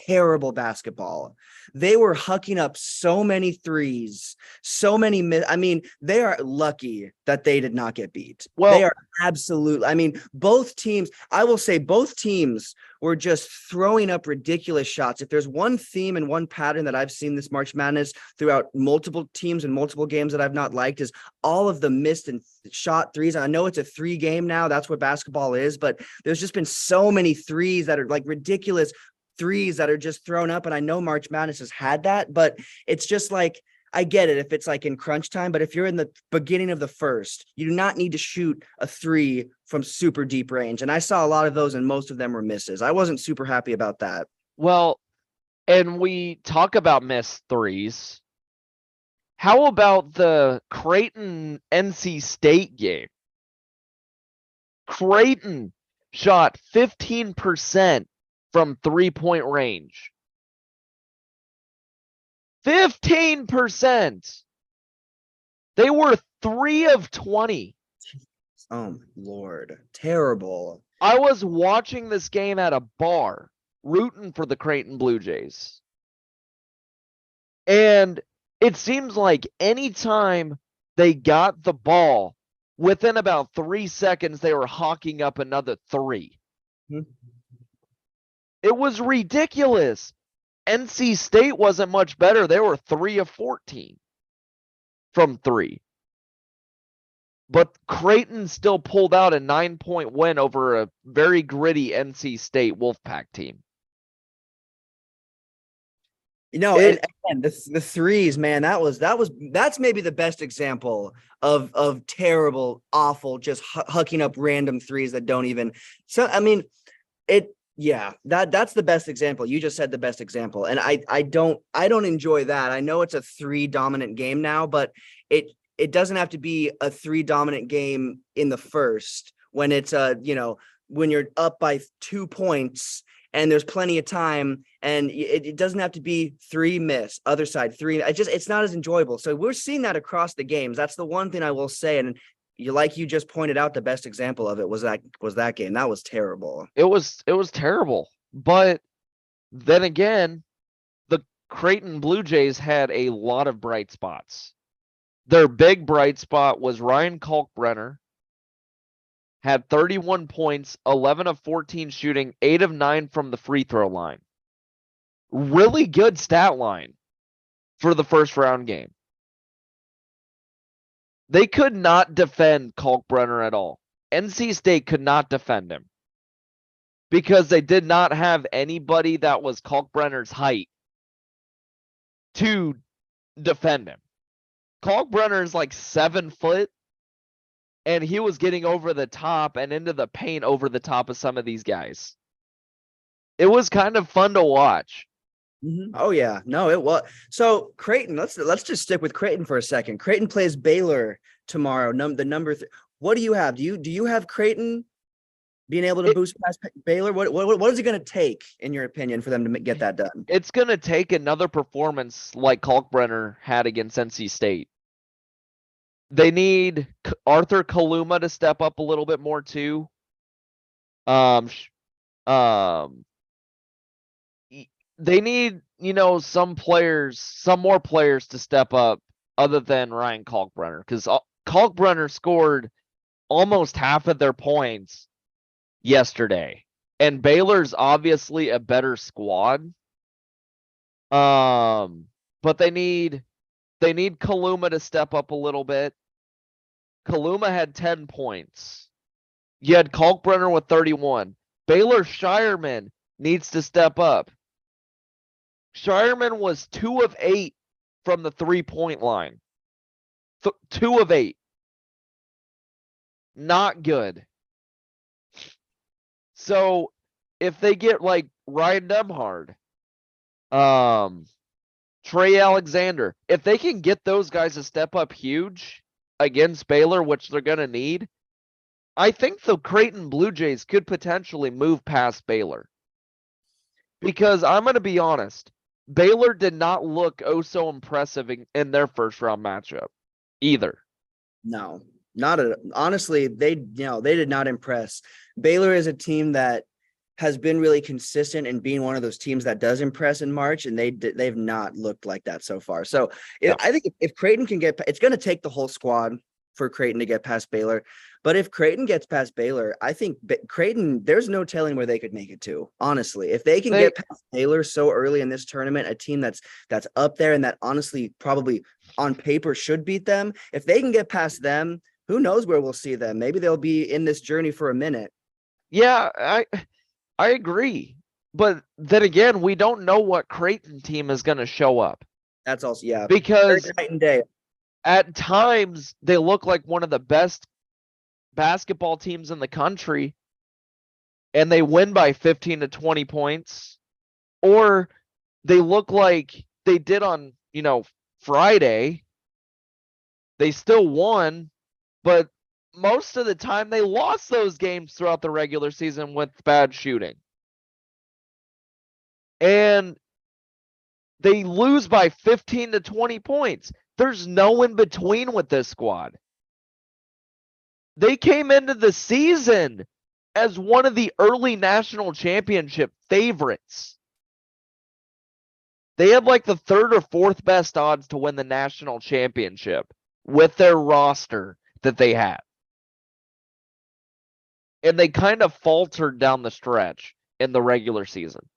terrible basketball. They were hucking up so many threes, so many. I mean, they are lucky that they did not get beat. Well, they are absolutely. I mean, both teams, I will say both teams were just throwing up ridiculous shots. If there's one theme and one pattern that I've seen this March Madness throughout multiple teams and multiple games that I've not liked is all of the missed and shot threes. I know it's a 3 game now. That's what basketball is, but there's just been so many threes that are like ridiculous threes that are just thrown up. And I know March Madness has had that, but it's just like, I get it if it's like in crunch time, but if you're in the beginning of the first, you do not need to shoot a 3 from super deep range. And I saw a lot of those and most of them were misses. I wasn't super happy about that. Well, and we talk about missed threes. How about the Creighton NC State game? Creighton shot 15% from 3-point range. 15%. They were 3 of 20. Oh, Lord. Terrible. I was watching this game at a bar, rooting for the Creighton Blue Jays. And it seems like anytime they got the ball, within about 3 seconds, they were hawking up another 3. It was ridiculous. NC State wasn't much better. They were 3 of 14 from 3. But Creighton still pulled out a 9-point win over a very gritty NC State Wolfpack team. And again, the threes, man, that's maybe the best example of terrible, awful, just hucking up random threes that don't even. So I mean, that's the best example. You just said the best example, and I don't enjoy that. I know it's a 3 dominant game now, but it doesn't have to be a 3 dominant game in the first when it's when you're up by 2 points. And there's plenty of time, and it doesn't have to be 3 miss, other side 3. It's not as enjoyable. So we're seeing that across the games. That's the one thing I will say. And you just pointed out, the best example of it was that game. That was terrible. It was terrible. But then again, the Creighton Blue Jays had a lot of bright spots. Their big bright spot was Ryan Kalkbrenner. Had 31 points, 11 of 14 shooting, 8 of 9 from the free throw line. Really good stat line for the first round game. They could not defend Kalkbrenner at all. NC State could not defend him because they did not have anybody that was Kalkbrenner's height to defend him. Kalkbrenner is like 7 foot. And he was getting over the top and into the paint over the top of some of these guys. It was kind of fun to watch. Mm-hmm. Oh yeah, no, it was. So Creighton, let's just stick with Creighton for a second. Creighton plays Baylor tomorrow. The number 3. What do you have? Do you have Creighton being able to boost past Baylor? What is it going to take, in your opinion, for them to get that done? It's going to take another performance like Kalkbrenner had against NC State. They need Arthur Kaluma to step up a little bit more too. They need, some more players to step up other than Ryan Kalkbrenner, because Kalkbrenner scored almost half of their points yesterday. And Baylor's obviously a better squad. But they need Kaluma to step up a little bit. Kaluma had 10 points. You had Kalkbrenner with 31. Baylor Shireman needs to step up. Shireman was 2 of 8 from the 3-point line. 2 of 8. Not good. So if they get like Ryan Demhard, Trey Alexander, if they can get those guys to step up huge against Baylor, which they're going to need, I think the Creighton Blue Jays could potentially move past Baylor. Because I'm going to be honest, Baylor did not look oh so impressive in their first round matchup either. No, not at honestly, they did not impress. Baylor is a team that has been really consistent in being one of those teams that does impress in March, and they've not looked like that so far. So I think if Creighton can it's going to take the whole squad for Creighton to get past Baylor. But if Creighton gets past Baylor, I think Creighton, there's no telling where they could make it to. Honestly, if they can get past Baylor so early in this tournament, a team that's up there and that honestly probably on paper should beat them. If they can get past them, who knows where we'll see them? Maybe they'll be in this journey for a minute. Yeah, I agree. But then again, we don't know what Creighton team is going to show up. That's also, yeah. Because night and day. At times, they look like one of the best basketball teams in the country, and they win by 15 to 20 points. Or they look like they did on, Friday. They still won, but most of the time they lost those games throughout the regular season with bad shooting. And they lose by 15 to 20 points. There's no in between with this squad. They came into the season as one of the early national championship favorites. They had like the 3rd or 4th best odds to win the national championship with their roster that they had. And they kind of faltered down the stretch in the regular season.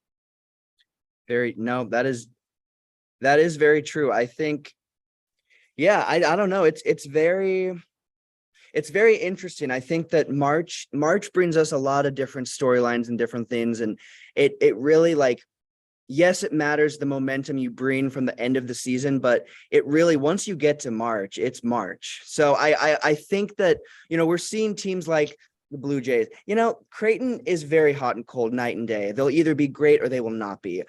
That is very true. I think, yeah, I don't know. It's very interesting. I think that March brings us a lot of different storylines and different things. And it really, like, yes, it matters the momentum you bring from the end of the season, but it really, once you get to March, it's March. So I think that, we're seeing teams like the Blue Jays. Creighton is very hot and cold night and day. They'll either be great or they will not be.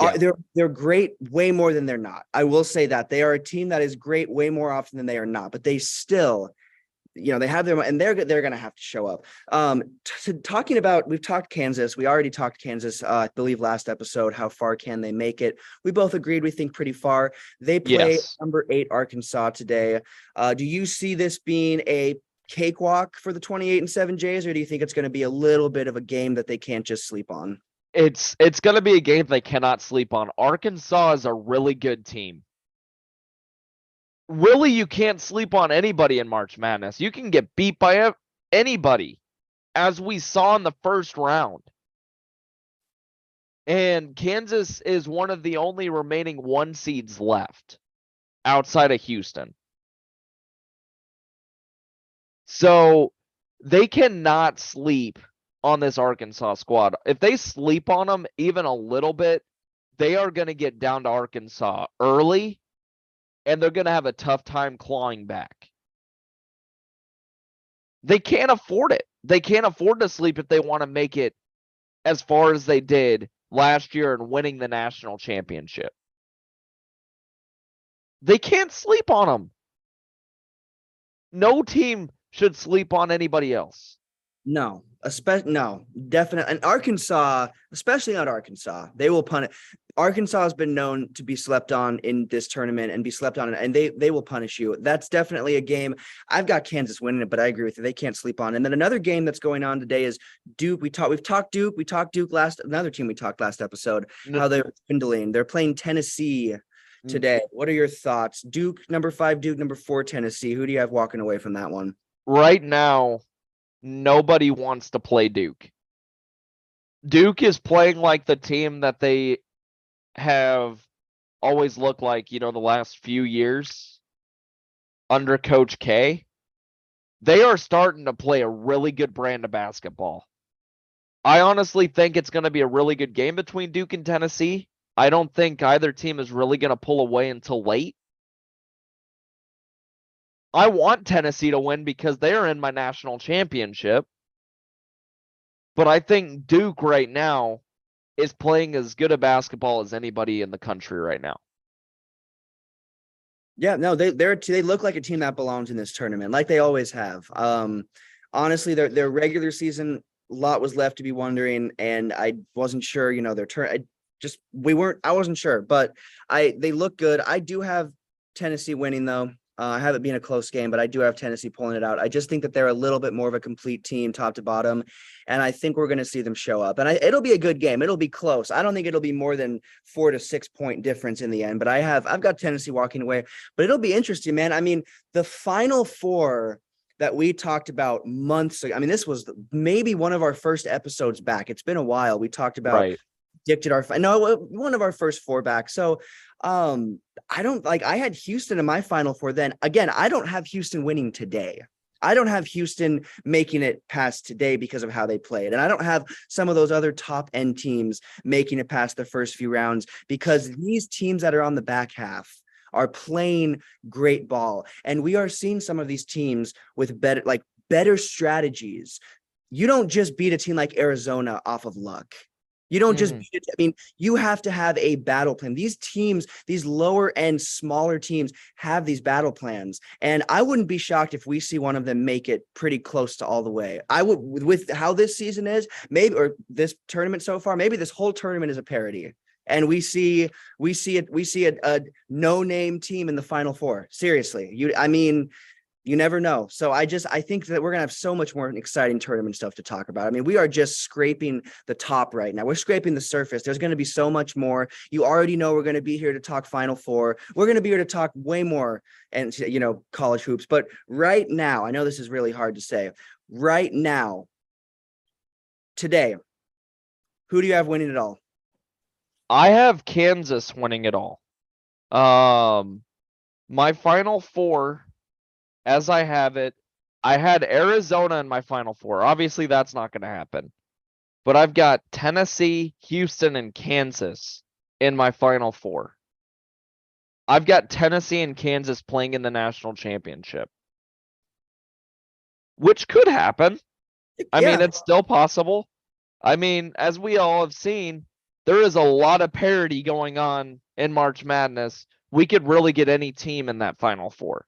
Yeah. They're great way more than they're not. I will say that they are a team that is great way more often than they are not, but they still, they have their, and they're going to have to show up. We've talked Kansas. We already talked Kansas, I believe last episode, how far can they make it? We both agreed, we think pretty far. They play number 8 Arkansas today. Do you see this being a cakewalk for the 28-7 Jays, or do you think it's going to be a little bit of a game that they can't just sleep on? It's going to be a game they cannot sleep on. Arkansas is a really good team. Really, you can't sleep on anybody in March Madness. You can get beat by anybody, as we saw in the first round. And Kansas is one of the only remaining 1 seeds left outside of Houston. So they cannot sleep on this Arkansas squad. If they sleep on them even a little bit, they are going to get down to Arkansas early, and they're going to have a tough time clawing back. They can't afford it. They can't afford to sleep if they want to make it as far as they did last year and winning the national championship. They can't sleep on them. No team should sleep on anybody else. No, definitely. And Arkansas, especially not Arkansas, they will punish. Arkansas has been known to be slept on in this tournament and be slept on, and they will punish you. That's definitely a game. I've got Kansas winning it, but I agree with you. They can't sleep on. And then another game that's going on today is Duke. We've talked Duke. We talked Duke another team we talked last episode, how they're dwindling. They're playing Tennessee today. What are your thoughts? Duke, number 5, Duke, number 4, Tennessee. Who do you have walking away from that one? Right now, nobody wants to play Duke. Duke is playing like the team that they have always looked like, the last few years under Coach K. They are starting to play a really good brand of basketball. I honestly think it's going to be a really good game between Duke and Tennessee. I don't think either team is really going to pull away until late. I want Tennessee to win because they are in my national championship. But I think Duke right now is playing as good a basketball as anybody in the country right now. Yeah, no, they look like a team that belongs in this tournament, like they always have. Honestly, their regular season lot was left to be wondering, and I wasn't sure, their turn. I wasn't sure, but they look good. I do have Tennessee winning though. I have it being a close game, but I do have Tennessee pulling it out. I just think that they're a little bit more of a complete team, top to bottom, and I think we're going to see them show up. And it'll be a good game. It'll be close. I don't think it'll be more than 4 to 6 point difference in the end. But I've got Tennessee walking away. But it'll be interesting, man. I mean, the Final Four that we talked about months ago. I mean, this was maybe one of our first episodes back. It's been a while. We talked about. Right. One of our first 4 back. So I had Houston in my Final Four then. Again, I don't have Houston winning today. I don't have Houston making it past today because of how they played. And I don't have some of those other top end teams making it past the first few rounds because these teams that are on the back half are playing great ball. And we are seeing some of these teams with better strategies. You don't just beat a team like Arizona off of luck. You don't just beat it. I mean, you have to have a battle plan. These teams, these lower end, smaller teams have these battle plans. And I wouldn't be shocked if we see one of them make it pretty close to all the way. I would, with how this season is, maybe, or this tournament so far, maybe this whole tournament is a parody. And we see a no-name team in the Final Four. Seriously. You never know. So I think that we're going to have so much more exciting tournament stuff to talk about. I mean, we are just scraping the top right now. We're scraping the surface. There's going to be so much more. You already know we're going to be here to talk Final Four. We're going to be here to talk way more and, college hoops. But right now, I know this is really hard to say. Right now, today, who do you have winning it all? I have Kansas winning it all. My Final Four, as I have it, I had Arizona in my Final Four. Obviously, that's not going to happen. But I've got Tennessee, Houston, and Kansas in my Final Four. I've got Tennessee and Kansas playing in the national championship, which could happen. I mean, it's still possible. I mean, as we all have seen, there is a lot of parity going on in March Madness. We could really get any team in that Final Four.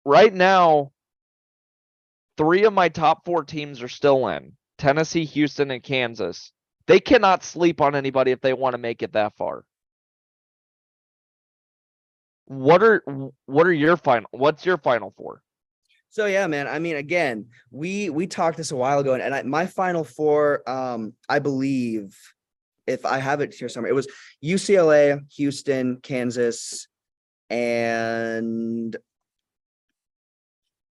Right now, 3 of my top 4 teams are still in. Tennessee, Houston, and Kansas. They cannot sleep on anybody if they want to make it that far. What's your Final Four? So yeah, man. I mean, again, we talked this a while ago, and my Final Four, I believe, if I have it here somewhere, it was UCLA, Houston, Kansas, and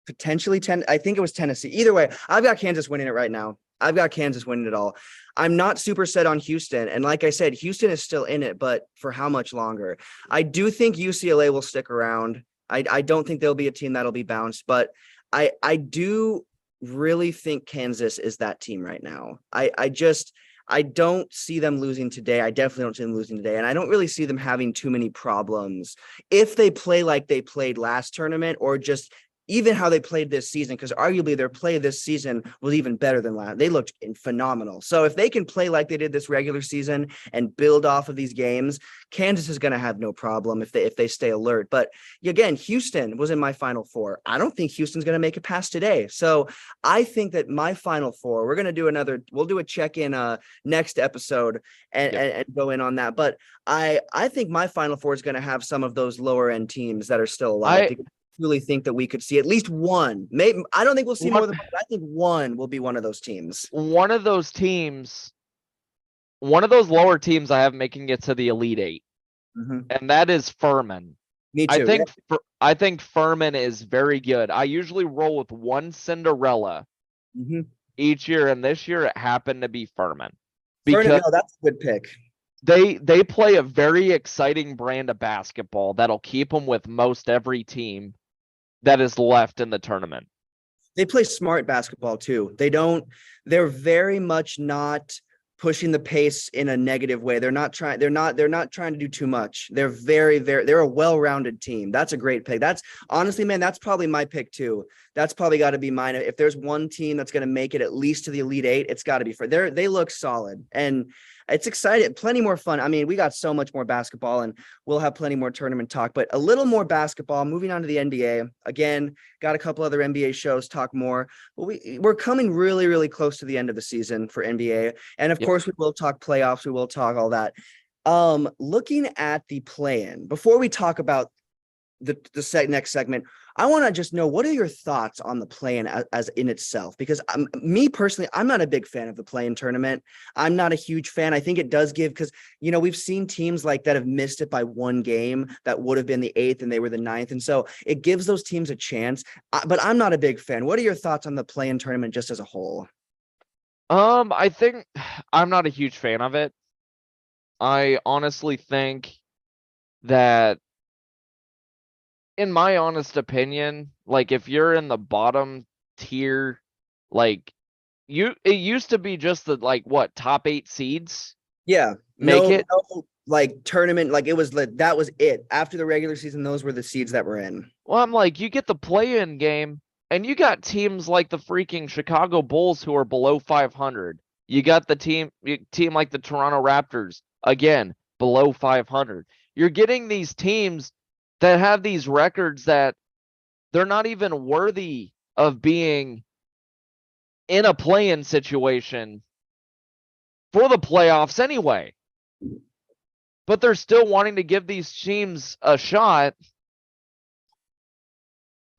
potentially I think it was Tennessee. Either way, I've got Kansas winning it right now. I've got Kansas winning it all. I'm not super set on Houston. And like I said, Houston is still in it, but for how much longer? I do think UCLA will stick around. I don't think there'll be a team that'll be bounced, but I do really think Kansas is that team right now. I don't see them losing today. I definitely don't see them losing today. And I don't really see them having too many problems if they play like they played last tournament or just even how they played this season, because arguably their play this season was even better than last. They looked phenomenal. So if they can play like they did this regular season and build off of these games, Kansas is going to have no problem if they stay alert. But again, Houston was in my Final Four. I don't think Houston's going to make it past today. So I think that my Final Four, we'll do a check-in next episode and go in on that. But I think my Final Four is going to have some of those lower end teams that are still alive. Really think that we could see at least one. Maybe I don't think we'll see more than one. I think one will be one of those teams. One of those teams one of those lower teams I have making it to the Elite Eight, Mhm. and that is Furman. Me I too. Yeah. think I think Furman is very good. I usually roll with one Cinderella Mhm. each year, and this year it happened to be Furman Vernon, because no, that's a good pick. they play a very exciting brand of basketball that'll keep them with most every team that is left in the tournament. They play smart basketball too. They're very much not pushing the pace in a negative way. They're not trying to do too much. They're a well-rounded team. That's a great pick. That's honestly, man, that's probably my pick too. That's probably got to be mine. If there's one team that's going to make it at least to the Elite Eight, it's got to be for they look solid and it's exciting. Plenty more fun. I mean, we got so much more basketball and we'll have plenty more tournament talk, but a little more basketball. Moving on to the NBA. Again, got a couple other NBA shows, talk more. But we're coming really, really close to the end of the season for NBA. And of Yep. course, we will talk playoffs. We will talk all that. Looking at the play-in, before we talk about the next segment, I want to just know, what are your thoughts on the play-in as in itself? Because me personally, I'm not a big fan of the play-in tournament. I'm not a huge fan. I think it does give, because we've seen teams like that have missed it by one game that would have been the 8th and they were the 9th, and so it gives those teams a chance. But I'm not a big fan. What are your thoughts on the play-in tournament just as a whole? I think I'm not a huge fan of it. I honestly think that, in my honest opinion, like if you're in the bottom tier, like it used to be just the like what top 8 seeds Yeah, make it. no, like tournament, like it was that was it. After the regular season, those were the seeds that were in. Well, I'm like, you get the play-in game, and you got teams like the freaking Chicago Bulls who are below 500. You got the team like the Toronto Raptors, again, below 500. You're getting these teams that have these records that they're not even worthy of being in a play-in situation for the playoffs anyway. But they're still wanting to give these teams a shot.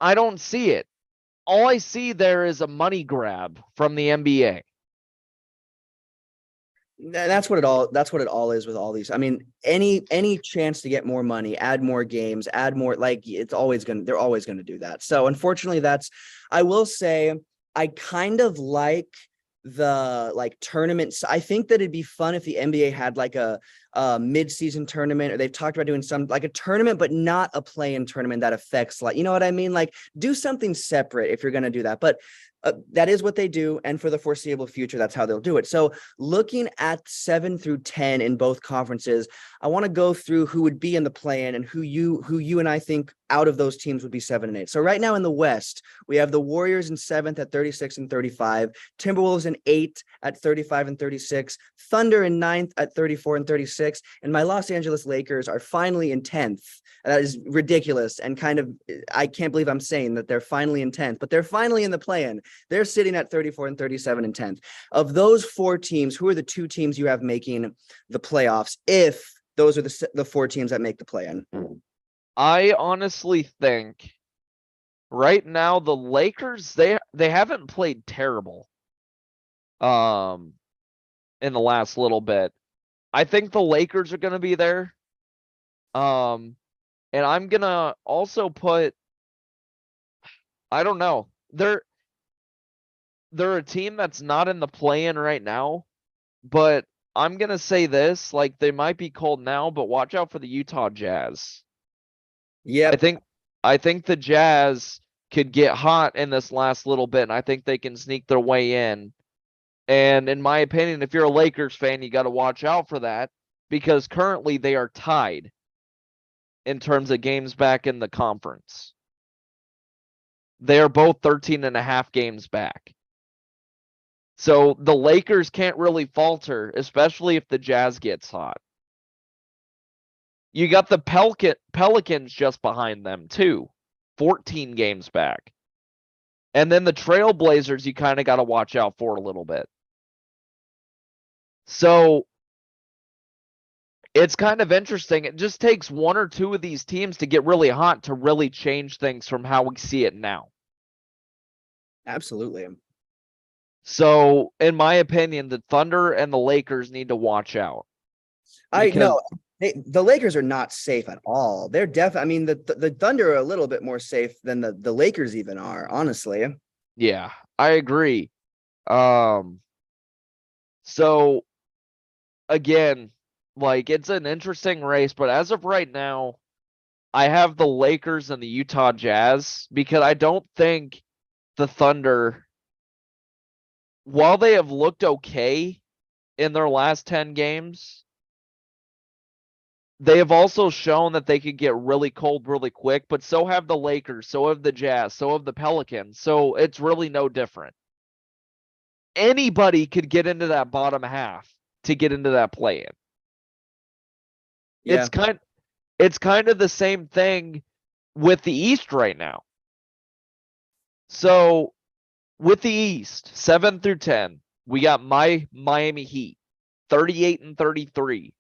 I don't see it. All I see there is a money grab from the NBA. That's what it all is with all these. I mean, any chance to get more money, add more games, add more, like they're always gonna do that. So unfortunately, I will say, I kind of like the like tournaments. I think that it'd be fun if the NBA had like a mid-season tournament, or they've talked about doing some like a tournament, but not a play-in tournament that affects, like, you know what I mean? Like, do something separate if you're gonna do that. But that is what they do, and for the foreseeable future, that's how they'll do it. So looking at 7 through 10 in both conferences, I want to go through who would be in the play-in and who you and I think out of those teams would be 7 and 8. So right now in the West, we have the Warriors in 7th at 36 and 35, Timberwolves in 8th at 35 and 36, Thunder in 9th at 34 and 36, and my Los Angeles Lakers are finally in 10th. That is ridiculous, and kind of, I can't believe I'm saying that they're finally in 10th, but they're finally in the play-in. They're sitting at 34 and 37 and 10th. Of those 4 teams, who are the 2 teams you have making the playoffs, if those are the 4 teams that make the play-in? I honestly think right now the Lakers, they haven't played terrible in the last little bit. I think the Lakers are going to be there. And I'm going to also put, I don't know. They're a team that's not in the play-in right now, but I'm going to say this, like they might be cold now, but watch out for the Utah Jazz. I Yep. think I think the Jazz could get hot in this last little bit, and I think they can sneak their way in. And in my opinion, if you're a Lakers fan, you got to watch out for that, because currently they are tied in terms of games back in the conference. They are both 13 and a half games back. So the Lakers can't really falter, especially if the Jazz gets hot. You got the Pelicans just behind them too, 14 games back. And then the Trailblazers, you kind of got to watch out for a little bit. So it's kind of interesting. It just takes 1 or 2 of these teams to get really hot to really change things from how we see it now. Absolutely. So, in my opinion, the Thunder and the Lakers need to watch out I because know the Lakers are not safe at all. They're definitely. I mean, the Thunder are a little bit more safe than the Lakers even are, honestly. yeah, I agree. Um, so again, like it's an interesting race, but as of right now, I have the Lakers and the Utah Jazz because I don't think the Thunder, while they have looked okay in their last 10 games, they have also shown that they could get really cold really quick, but so have the Lakers, so have the Jazz, so have the Pelicans. So it's really no different. Anybody could get into that bottom half to get into that play-in. Yeah. It's kind of the same thing with the East right now. So with the East, 7 through 10, we got my Miami Heat, 38 and 33.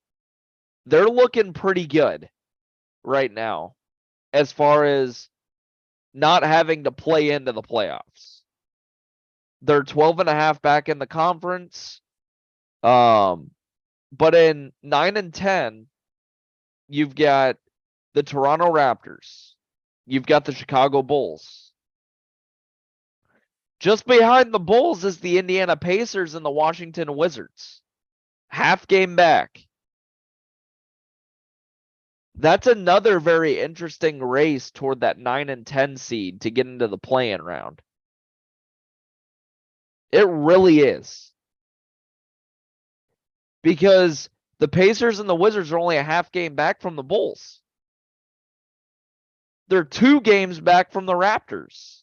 They're looking pretty good right now as far as not having to play into the playoffs. They're 12 and a half back in the conference. But in 9 and 10, you've got the Toronto Raptors. You've got the Chicago Bulls. Just behind the Bulls is the Indiana Pacers and the Washington Wizards. Half game back. That's another very interesting race toward that 9 and 10 seed to get into the play-in round. It really is. Because the Pacers and the Wizards are only a half game back from the Bulls. They're 2 games back from the Raptors.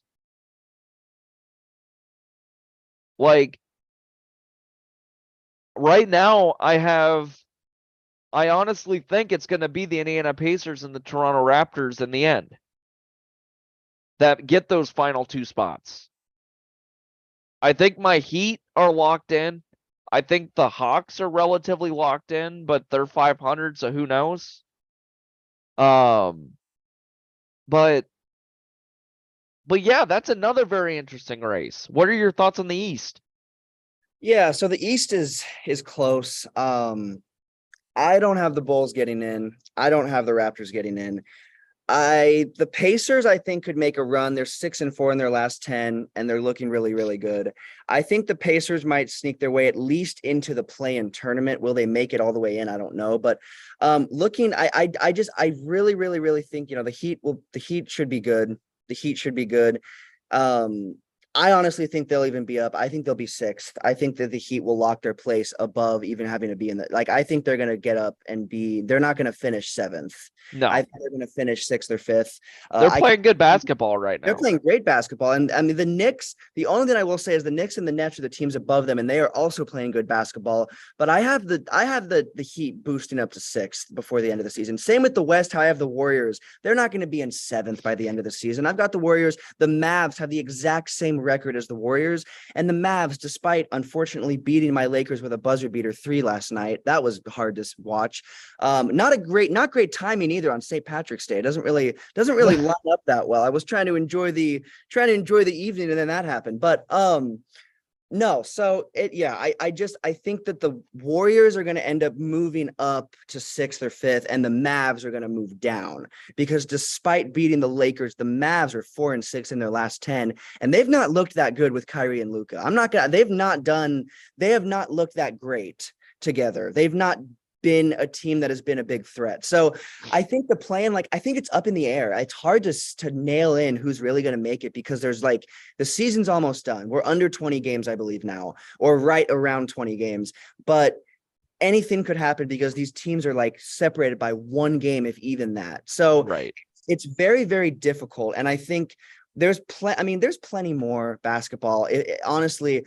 Like, right now, I honestly think it's going to be the Indiana Pacers and the Toronto Raptors in the end that get those final 2 spots. I think my Heat are locked in. I think the Hawks are relatively locked in, but they're 500, so who knows? But yeah, that's another very interesting race. What are your thoughts on the East? Yeah, so the East is close. I don't have the Bulls getting in. I don't have the Raptors getting in. The Pacers, I think, could make a run. They're 6-4 in their last 10, and they're looking really, really good. I think the Pacers might sneak their way at least into the play-in tournament. Will they make it all the way in? I don't know. But I really, really, really think, the Heat should be good. The Heat should be good. I honestly think they'll even be up. I think they'll be 6th. I think that the Heat will lock their place above even having to be in the, like, I think they're going to get up and they're not going to finish 7th. No, I think they're going to finish 6th or 5th. they're playing good basketball right They're now. playing great basketball. And I mean, the Knicks, the only thing I will say is the Knicks and the Nets are the teams above them, and they are also playing good basketball. But I have the Heat boosting up to 6th before the end of the season. Same with the West, how I have the Warriors. They're not going to be in 7th by the end of the season. I've got the Warriors. The Mavs have the exact same record as the Warriors. And the Mavs, despite unfortunately beating my Lakers with a buzzer beater 3 last night, that was hard to watch. Not great timing either on St. Patrick's Day. It doesn't really line up that well. I was trying to enjoy the evening, and then that happened. But no, so I think that the Warriors are going to end up moving up to 6th or 5th, and the Mavs are going to move down because despite beating the Lakers, the Mavs are 4-6 in their last 10, and they've not looked that good with Kyrie and Luka. They have not looked that great together. They've not been a team that has been a big threat. So I think the plan, I think it's up in the air. It's hard to nail in who's really going to make it because there's the season's almost done. We're under 20 games, I believe now, or right around 20 games, but anything could happen because these teams are separated by 1 game, if even that. So Right. It's very, very difficult. And I think there's plenty more basketball. Honestly,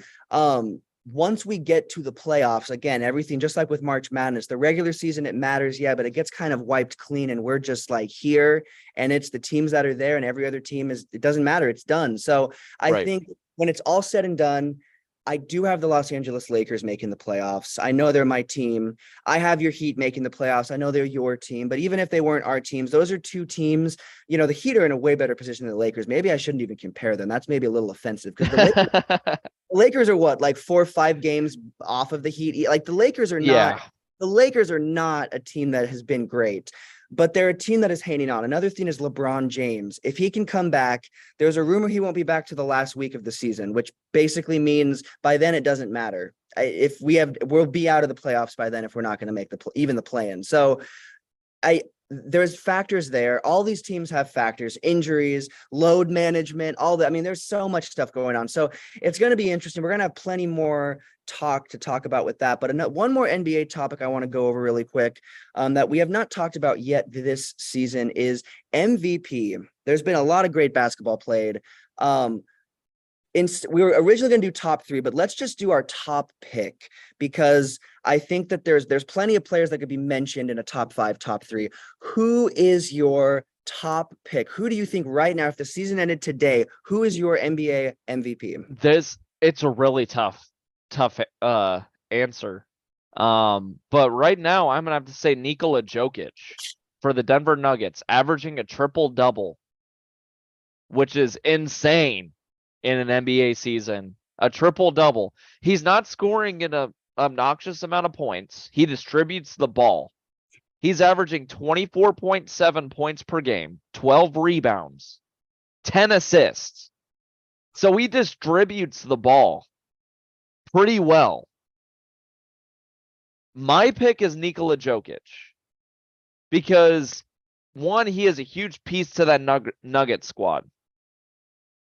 once we get to the playoffs, again, everything just like with March Madness, the regular season, it matters, yeah, but it gets kind of wiped clean, and we're just here, and it's the teams that are there, and every other team it doesn't matter, it's done. So I think when it's all said and done, I do have the Los Angeles Lakers making the playoffs. I know they're my team. I have your Heat making the playoffs. I know they're your team, but even if they weren't our teams, those are two teams. The Heat are in a way better position than the Lakers. Maybe I shouldn't even compare them. That's maybe a little offensive because the Lakers are what, like 4 or 5 games off of the Heat. Like the Lakers are not. Yeah. The Lakers are not a team that has been great, but they're a team that is hanging on. Another thing is LeBron James. If he can come back, there's a rumor he won't be back to the last week of the season, which basically means by then it doesn't matter. We'll be out of the playoffs by then if we're not going to make even the play-in. So there's factors there. All these teams have factors, injuries, load management, all that. I mean, there's so much stuff going on. So it's going to be interesting. We're going to have plenty more to talk about with that. But one more NBA topic I want to go over really quick that we have not talked about yet this season is MVP. There's been a lot of great basketball played. We were originally going to do top 3, but let's just do our top pick because I think that there's plenty of players that could be mentioned in a top 5, top 3. Who is your top pick? Who do you think right now, if the season ended today, who is your NBA MVP? It's a really tough answer. But right now I'm gonna have to say Nikola Jokic for the Denver Nuggets, averaging a triple-double, which is insane in an NBA season. A triple-double. He's not scoring in an obnoxious amount of points. He distributes the ball. He's averaging 24.7 points per game, 12 rebounds, 10 assists. So he distributes the ball pretty well. My pick is Nikola Jokic because, one, he is a huge piece to that Nugget squad.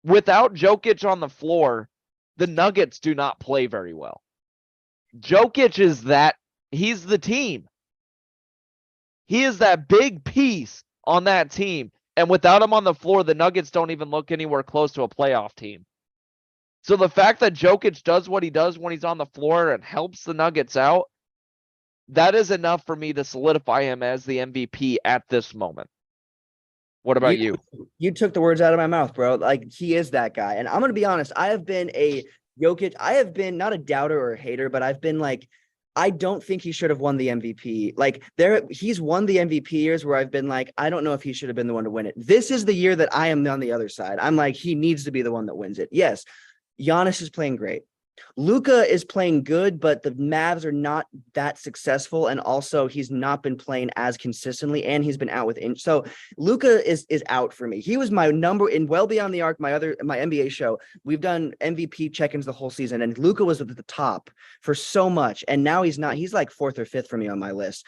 Without Jokic on the floor, the Nuggets do not play very well. Jokic he's the team. He is that big piece on that team. And without him on the floor, the Nuggets don't even look anywhere close to a playoff team. So the fact that Jokic does what he does when he's on the floor and helps the Nuggets out, that is enough for me to solidify him as the MVP at this moment. What about you? You took the words out of my mouth, bro. Like, he is that guy. And I'm going to be honest. I have been not a doubter or a hater, but I've been like, I don't think he should have won the MVP. Like, he's won the MVP years where I've been like, I don't know if he should have been the one to win it. This is the year that I am on the other side. I'm like, he needs to be the one that wins it. Yes, Giannis is playing great. Luka is playing good, but the Mavs are not that successful, and also he's not been playing as consistently, and he's been out with injury. So Luka is out for me. He was my number in Well Beyond the Arc, my NBA show. We've done MVP check-ins the whole season, and Luka was at the top for so much, and now he's not. He's like 4th or 5th for me on my list.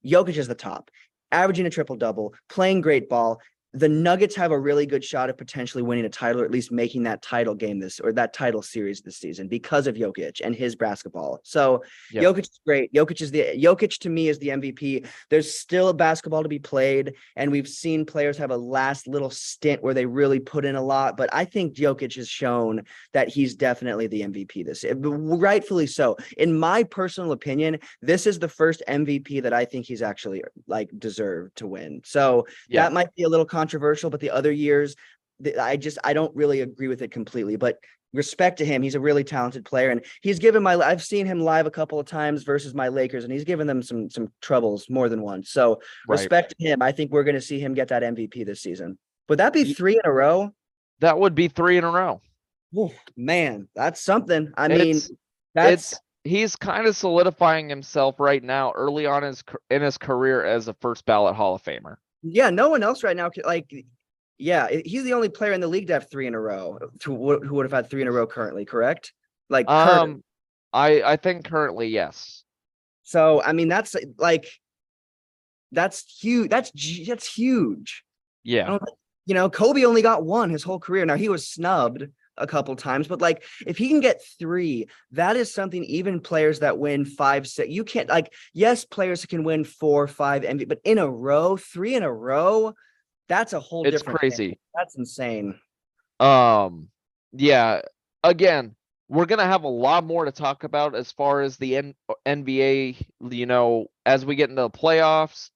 Jokic is the top, averaging a triple-double, playing great ball. The Nuggets have a really good shot at potentially winning a title, or at least making that title game that title series this season because of Jokic and his basketball. So yep. Jokic is great. Jokic to me is the MVP. There's still a basketball to be played, and we've seen players have a last little stint where they really put in a lot. But I think Jokic has shown that he's definitely the MVP this year, rightfully so. In my personal opinion, this is the first MVP that I think he's actually like deserved to win. So that might be a little controversial, but the other years, I don't really agree with it completely. But respect to him, he's a really talented player, and he's given I've seen him live a couple of times versus my Lakers, and he's given them some troubles more than once. So respect to him. I think we're going to see him get that MVP this season. Would that be 3 in a row? That would be 3 in a row. Oh, man, that's something. He's kind of solidifying himself right now, early on in his career as a first ballot Hall of Famer. Yeah, no one else right now he's the only player in the league to have 3 in a row who would have had 3 in a row currently, correct? Like, I think currently, yes. So, I mean, that's huge. That's huge. Yeah. Kobe only got 1 his whole career. Now, he was snubbed a couple times, but like, if he can get 3, that is something even players that win 5, 6, you can't, like, yes, players can win 4, 5 MVP, but in a row, 3 in a row, that's a whole different It's crazy thing. That's insane. Yeah, again, we're gonna have a lot more to talk about as far as the NBA, as we get into the playoffs,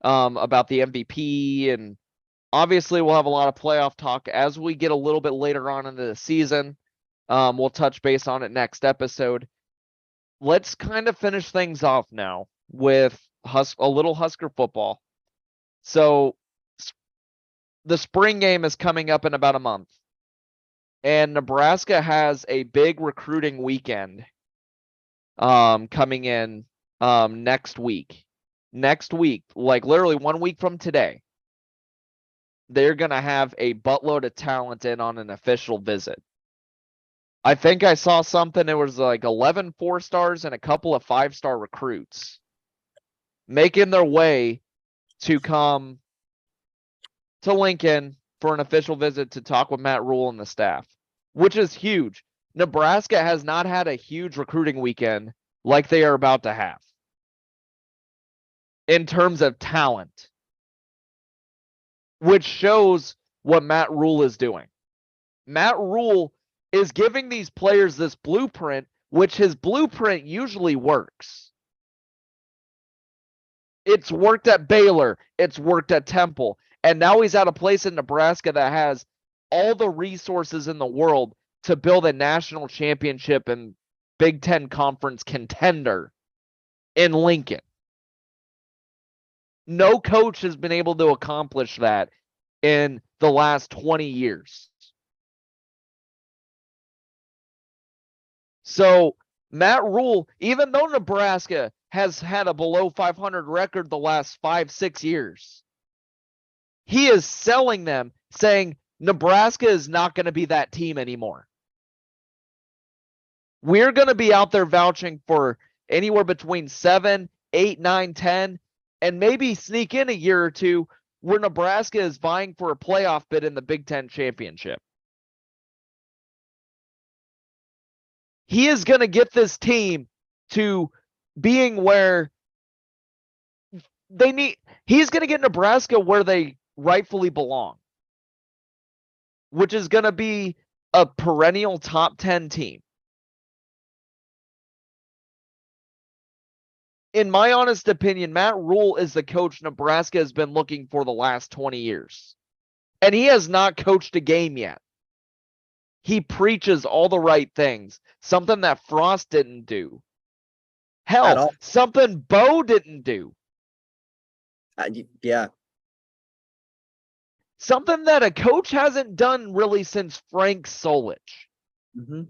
about the MVP, and obviously we'll have a lot of playoff talk as we get a little bit later on into the season. We'll touch base on it next episode. Let's kind of finish things off now with a little Husker football. So the spring game is coming up in about a month, and Nebraska has a big recruiting weekend coming in next week. Next week, like literally 1 week from today, they're going to have a buttload of talent in on an official visit. I think I saw something. It was like 11 4-stars and a couple of 5-star recruits making their way to come to Lincoln for an official visit to talk with Matt Rule and the staff, which is huge. Nebraska has not had a huge recruiting weekend like they are about to have in terms of talent, which shows what Matt Rule is doing. Matt Rule is giving these players this blueprint, which his blueprint usually works. It's worked at Baylor. It's worked at Temple. And now he's at a place in Nebraska that has all the resources in the world to build a national championship and Big Ten conference contender in Lincoln. No coach has been able to accomplish that in the last 20 years. So Matt Rule, even though Nebraska has had a below 500 record the last 5-6 years, he is selling them, saying Nebraska is not going to be that team anymore. We're going to be out there vouching for anywhere between 7, 8, 9, 10, and maybe sneak in a year or two where Nebraska is vying for a playoff bid in the Big Ten championship. He is going to get this team to being where they need. He's going to get Nebraska where they rightfully belong, which is going to be a perennial top 10 team. In my honest opinion, Matt Rule is the coach Nebraska has been looking for the last 20 years. And he has not coached a game yet. He preaches all the right things, something that Frost didn't do. Hell, something Bo didn't do. Yeah. Something that a coach hasn't done really since Frank Solich. Mm-hmm.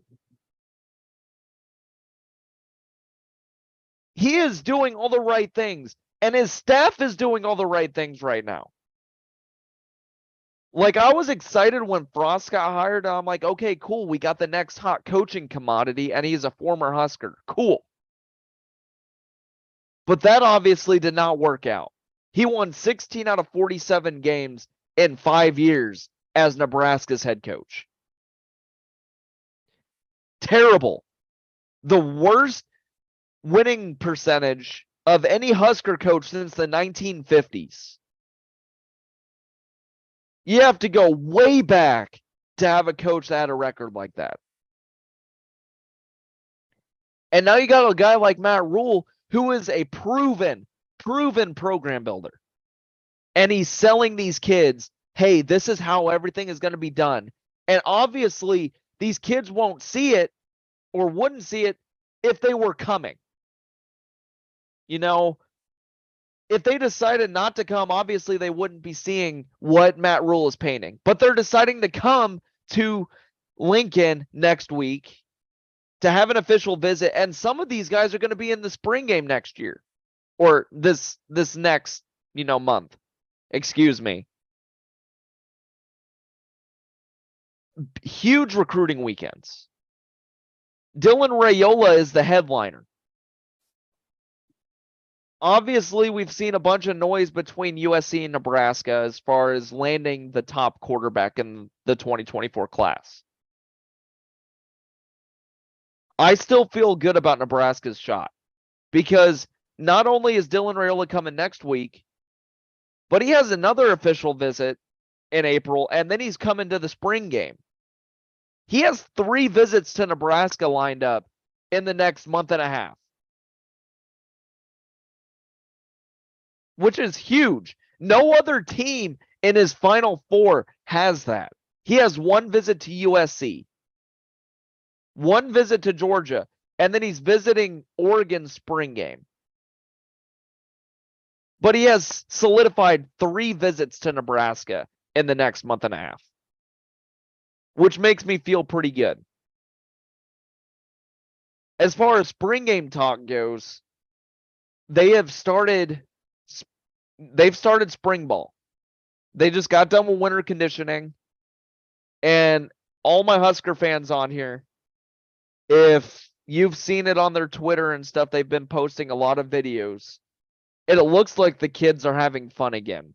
He is doing all the right things, and his staff is doing all the right things right now. Like, I was excited when Frost got hired. I'm like, okay, cool. We got the next hot coaching commodity, and he's a former Husker. Cool. But that obviously did not work out. He won 16 out of 47 games in 5 years as Nebraska's head coach. Terrible. The worst winning percentage of any Husker coach since the 1950s. You have to go way back to have a coach that had a record like that. And now you got a guy like Matt Rule, who is a proven program builder. And he's selling these kids, hey, this is how everything is going to be done. And obviously, these kids won't see it or wouldn't see it if they were coming. You know, if they decided not to come, obviously they wouldn't be seeing what Matt Rule is painting. But they're deciding to come to Lincoln next week to have an official visit. And some of these guys are going to be in the spring game next year. Or this next, month. Excuse me. Huge recruiting weekends. Dylan Raiola is the headliner. Obviously, we've seen a bunch of noise between USC and Nebraska as far as landing the top quarterback in the 2024 class. I still feel good about Nebraska's shot because not only is Dylan Raiola coming next week, but he has another official visit in April, and then he's coming to the spring game. He has 3 visits to Nebraska lined up in the next month and a half, which is huge. No other team in his Final Four has that. He has 1 visit to USC. one visit to Georgia, and then he's visiting Oregon spring game. But he has solidified 3 visits to Nebraska in the next month and a half, which makes me feel pretty good. As far as spring game talk goes, they've started spring ball. They just got done with winter conditioning. And all my Husker fans on here, if you've seen it on their Twitter and stuff, they've been posting a lot of videos. It looks like the kids are having fun again.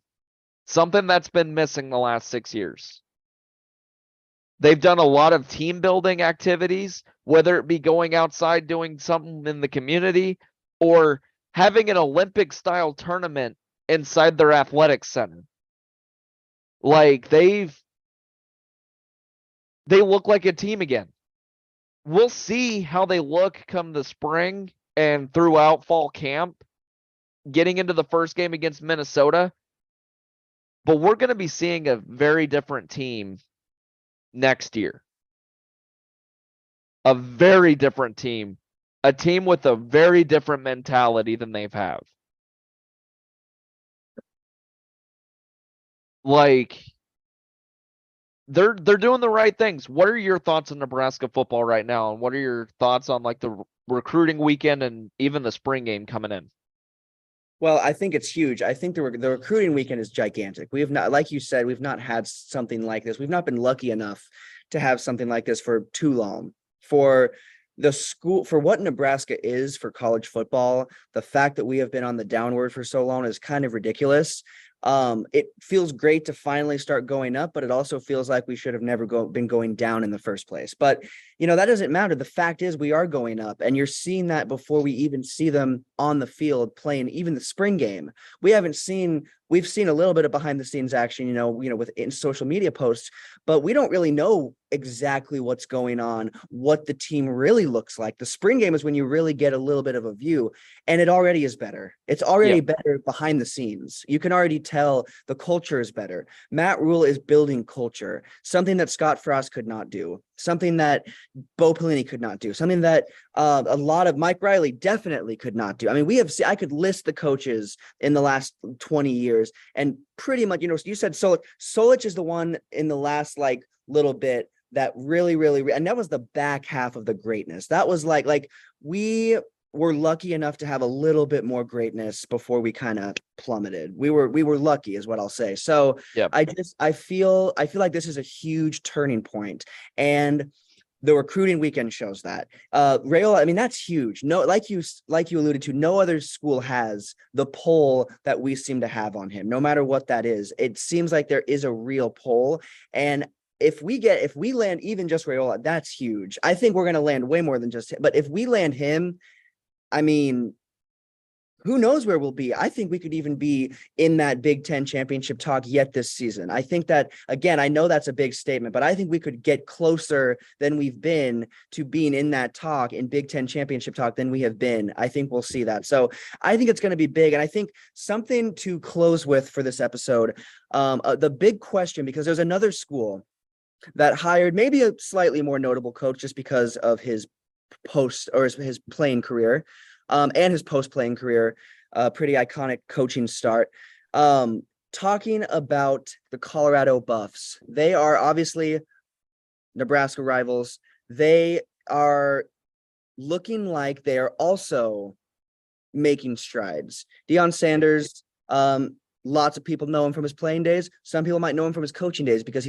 Something that's been missing the last 6 years. They've done a lot of team building activities, whether it be going outside doing something in the community or having an Olympic style tournament inside their athletics center. Like they look like a team again. We'll see how they look come the spring and throughout fall camp, getting into the first game against Minnesota. But we're going to be seeing a very different team next year. A very different team. A team with a very different mentality than they've had. Like, they're doing the right things. What are your thoughts on Nebraska football right now? And what are your thoughts on like the recruiting weekend and even the spring game coming in? Well, I think it's huge. I think the recruiting weekend is gigantic. We have not, like you said, we've not had something like this. We've not been lucky enough to have something like this for too long. For the school, for what Nebraska is for college football, the fact that we have been on the downward for so long is kind of ridiculous. It feels great to finally start going up, but it also feels like we should have never been going down in the first place. But that doesn't matter. The fact is we are going up, and you're seeing that before we even see them on the field playing even the spring game. We've seen a little bit of behind the scenes action, within social media posts, but we don't really know exactly what's going on, what the team really looks like. The spring game is when you really get a little bit of a view, and it already is better. It's already better behind the scenes. You can already tell the culture is better. Matt Rule is building culture, something that Scott Frost could not do, something that Bo Pelini could not do, something that a lot of Mike Riley definitely could not do. I mean, I could list the coaches in the last 20 years, and pretty much, you said Solich. Solich is the one in the last little bit that really, and that was the back half of the greatness. That was like we were lucky enough to have a little bit more greatness before we kind of plummeted. We were lucky is what I'll say. So Yep. I feel like this is a huge turning point, and the recruiting weekend shows that. Rayola, I mean, that's huge. No, like you alluded to, no other school has the pull that we seem to have on him, no matter what that is. It seems like there is a real pull. And if we land even just Rayola, that's huge. I think we're going to land way more than just him. But if we land him, I mean, who knows where we'll be? I think we could even be in that Big Ten championship talk yet this season. I think that, again, I know that's a big statement, but I think we could get closer than we've been to being in that talk, in Big Ten championship talk, than we have been. I think we'll see that. So I think it's going to be big. And I think something to close with for this episode, the big question, because there's another school that hired maybe a slightly more notable coach just because of his post or his playing career. And his post-playing career, pretty iconic coaching start. Talking about the Colorado Buffs. They are obviously Nebraska rivals. They are looking like they are also making strides. Deion Sanders, lots of people know him from his playing days. Some people might know him from his coaching days because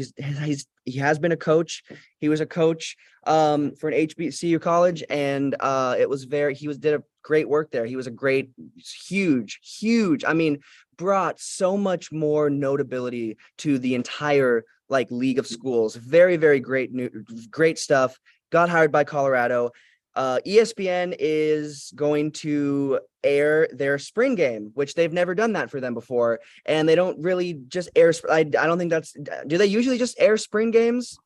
he has been a coach. He was a coach for an HBCU college, and did a great work there. He was a great, huge. I mean, brought so much more notability to the entire league of schools. Very, very great stuff. Got hired by Colorado. ESPN is going to air their spring game, which they've never done that for them before. And they don't really just air. I don't think do they usually just air spring games?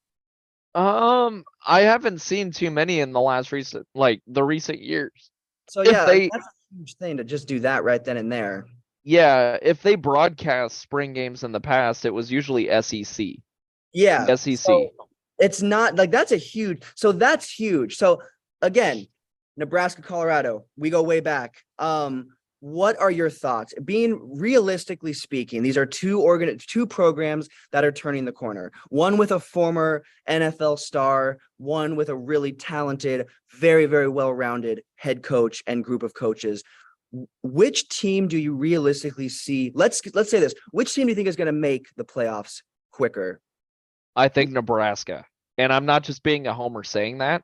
I haven't seen too many in the recent years. So yeah, that's a huge thing to just do that right then and there. Yeah, if they broadcast spring games in the past, it was usually SEC. Yeah. SEC. It's not like that's huge. So again, Nebraska, Colorado, we go way back. What are your thoughts? Being realistically speaking, these are two programs that are turning the corner. One with a former NFL star, one with a really talented, very, very well-rounded head coach and group of coaches. Which team do you realistically see? Let's say this. Which team do you think is going to make the playoffs quicker? I think Nebraska. And I'm not just being a homer saying that.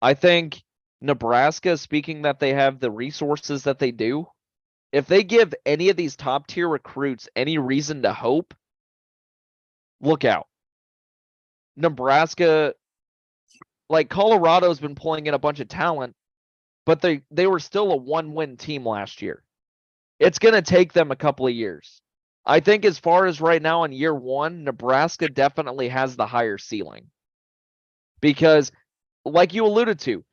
I think Nebraska, speaking that they have the resources that they do, if they give any of these top tier recruits any reason to hope, look out. Nebraska, like Colorado's been pulling in a bunch of talent, but they were still a 1-win team last year. It's going to take them a couple of years. I think as far as right now in year one, Nebraska definitely has the higher ceiling. Because, like you alluded to,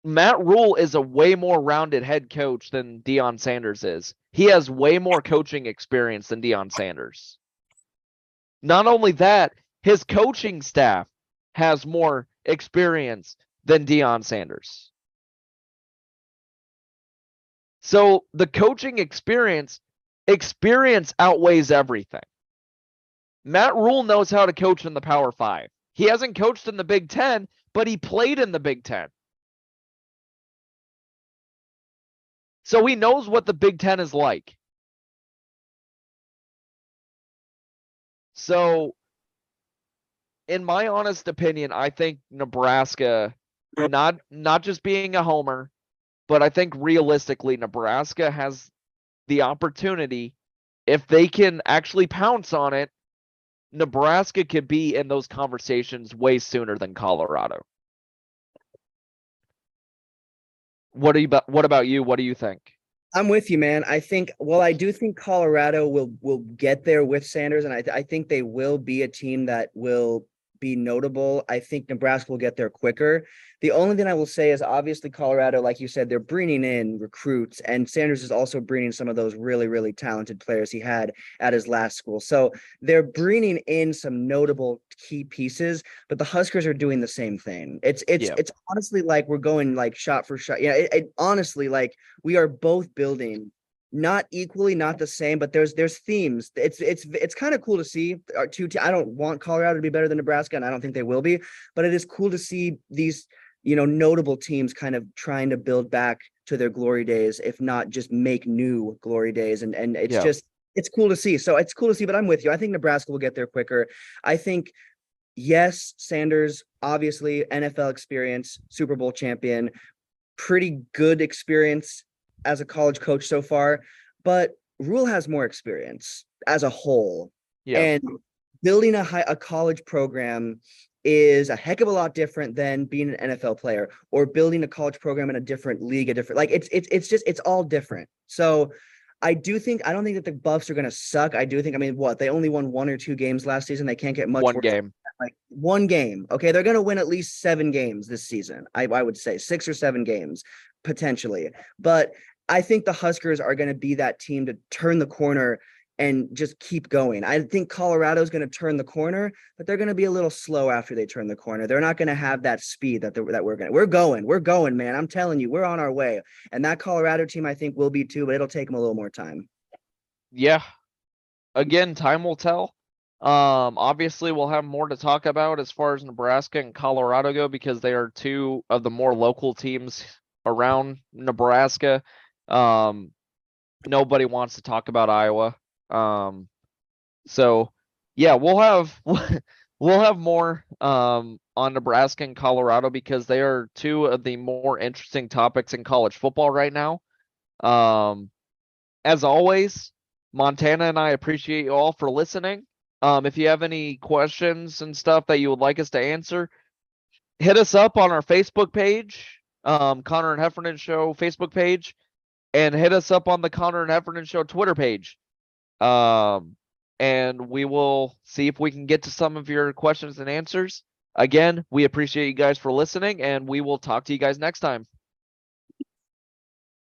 Matt Rule is a way more rounded head coach than Deion Sanders is. He has way more coaching experience than Deion Sanders. Not only that, his coaching staff has more experience than Deion Sanders. So the coaching experience outweighs everything. Matt Rule knows how to coach in the Power 5. He hasn't coached in the Big 10, but he played in the Big 10. So he knows what the Big 10 is like. So, in my honest opinion, I think Nebraska, not just being a homer, but I think realistically, Nebraska has the opportunity, if they can actually pounce on it, Nebraska could be in those conversations way sooner than Colorado. What about you? What do you think? I'm with you, man. I do think Colorado will get there with Sanders, and I think they will be a team that will be notable. I think Nebraska will get there quicker. The only thing I will say is obviously Colorado, like you said, they're bringing in recruits, and Sanders is also bringing some of those really, really talented players he had at his last school. So they're bringing in some notable key pieces, but the Huskers are doing the same thing. It's honestly like we're going like shot for shot. Yeah, it honestly like we are both building not equally, not the same, but there's themes. It's kind of cool to see our I don't want Colorado to be better than Nebraska, and I don't think they will be, but it is cool to see these, notable teams kind of trying to build back to their glory days, if not just make new glory days. And it's cool to see. So it's cool to see, but I'm with you. I think Nebraska will get there quicker. I think, yes, Sanders, obviously NFL experience, Super Bowl champion, pretty good experience as a college coach so far, but Rule has more experience as a whole. Yeah. And building a college program is a heck of a lot different than being an NFL player or building a college program in a different league, it's all different. So I don't think that the Buffs are going to suck. They only won 1 or 2 games last season. They can't get much One worse. game. Like 1 game. Okay. They're going to win at least 7 games this season. I would say 6 or 7 games potentially, but I think the Huskers are going to be that team to turn the corner and just keep going. I think Colorado is going to turn the corner, but they're going to be a little slow after they turn the corner. They're not going to have that speed that we're going, man. I'm telling you, we're on our way. And that Colorado team, I think, will be too, but it'll take them a little more time. Yeah. Again, time will tell. Obviously we'll have more to talk about as far as Nebraska and Colorado go, because they are 2 of the more local teams around Nebraska. Nobody wants to talk about Iowa. So yeah, we'll have more on Nebraska and Colorado, because they are 2 of the more interesting topics in college football right now. As always, Montana and I appreciate you all for listening. If you have any questions and stuff that you would like us to answer, hit us up on our Facebook page, Connor and Heffernan Show Facebook page, and hit us up on the Connor and Heffernan Show Twitter page. And we will see if we can get to some of your questions and answers. Again, we appreciate you guys for listening, and we will talk to you guys next time.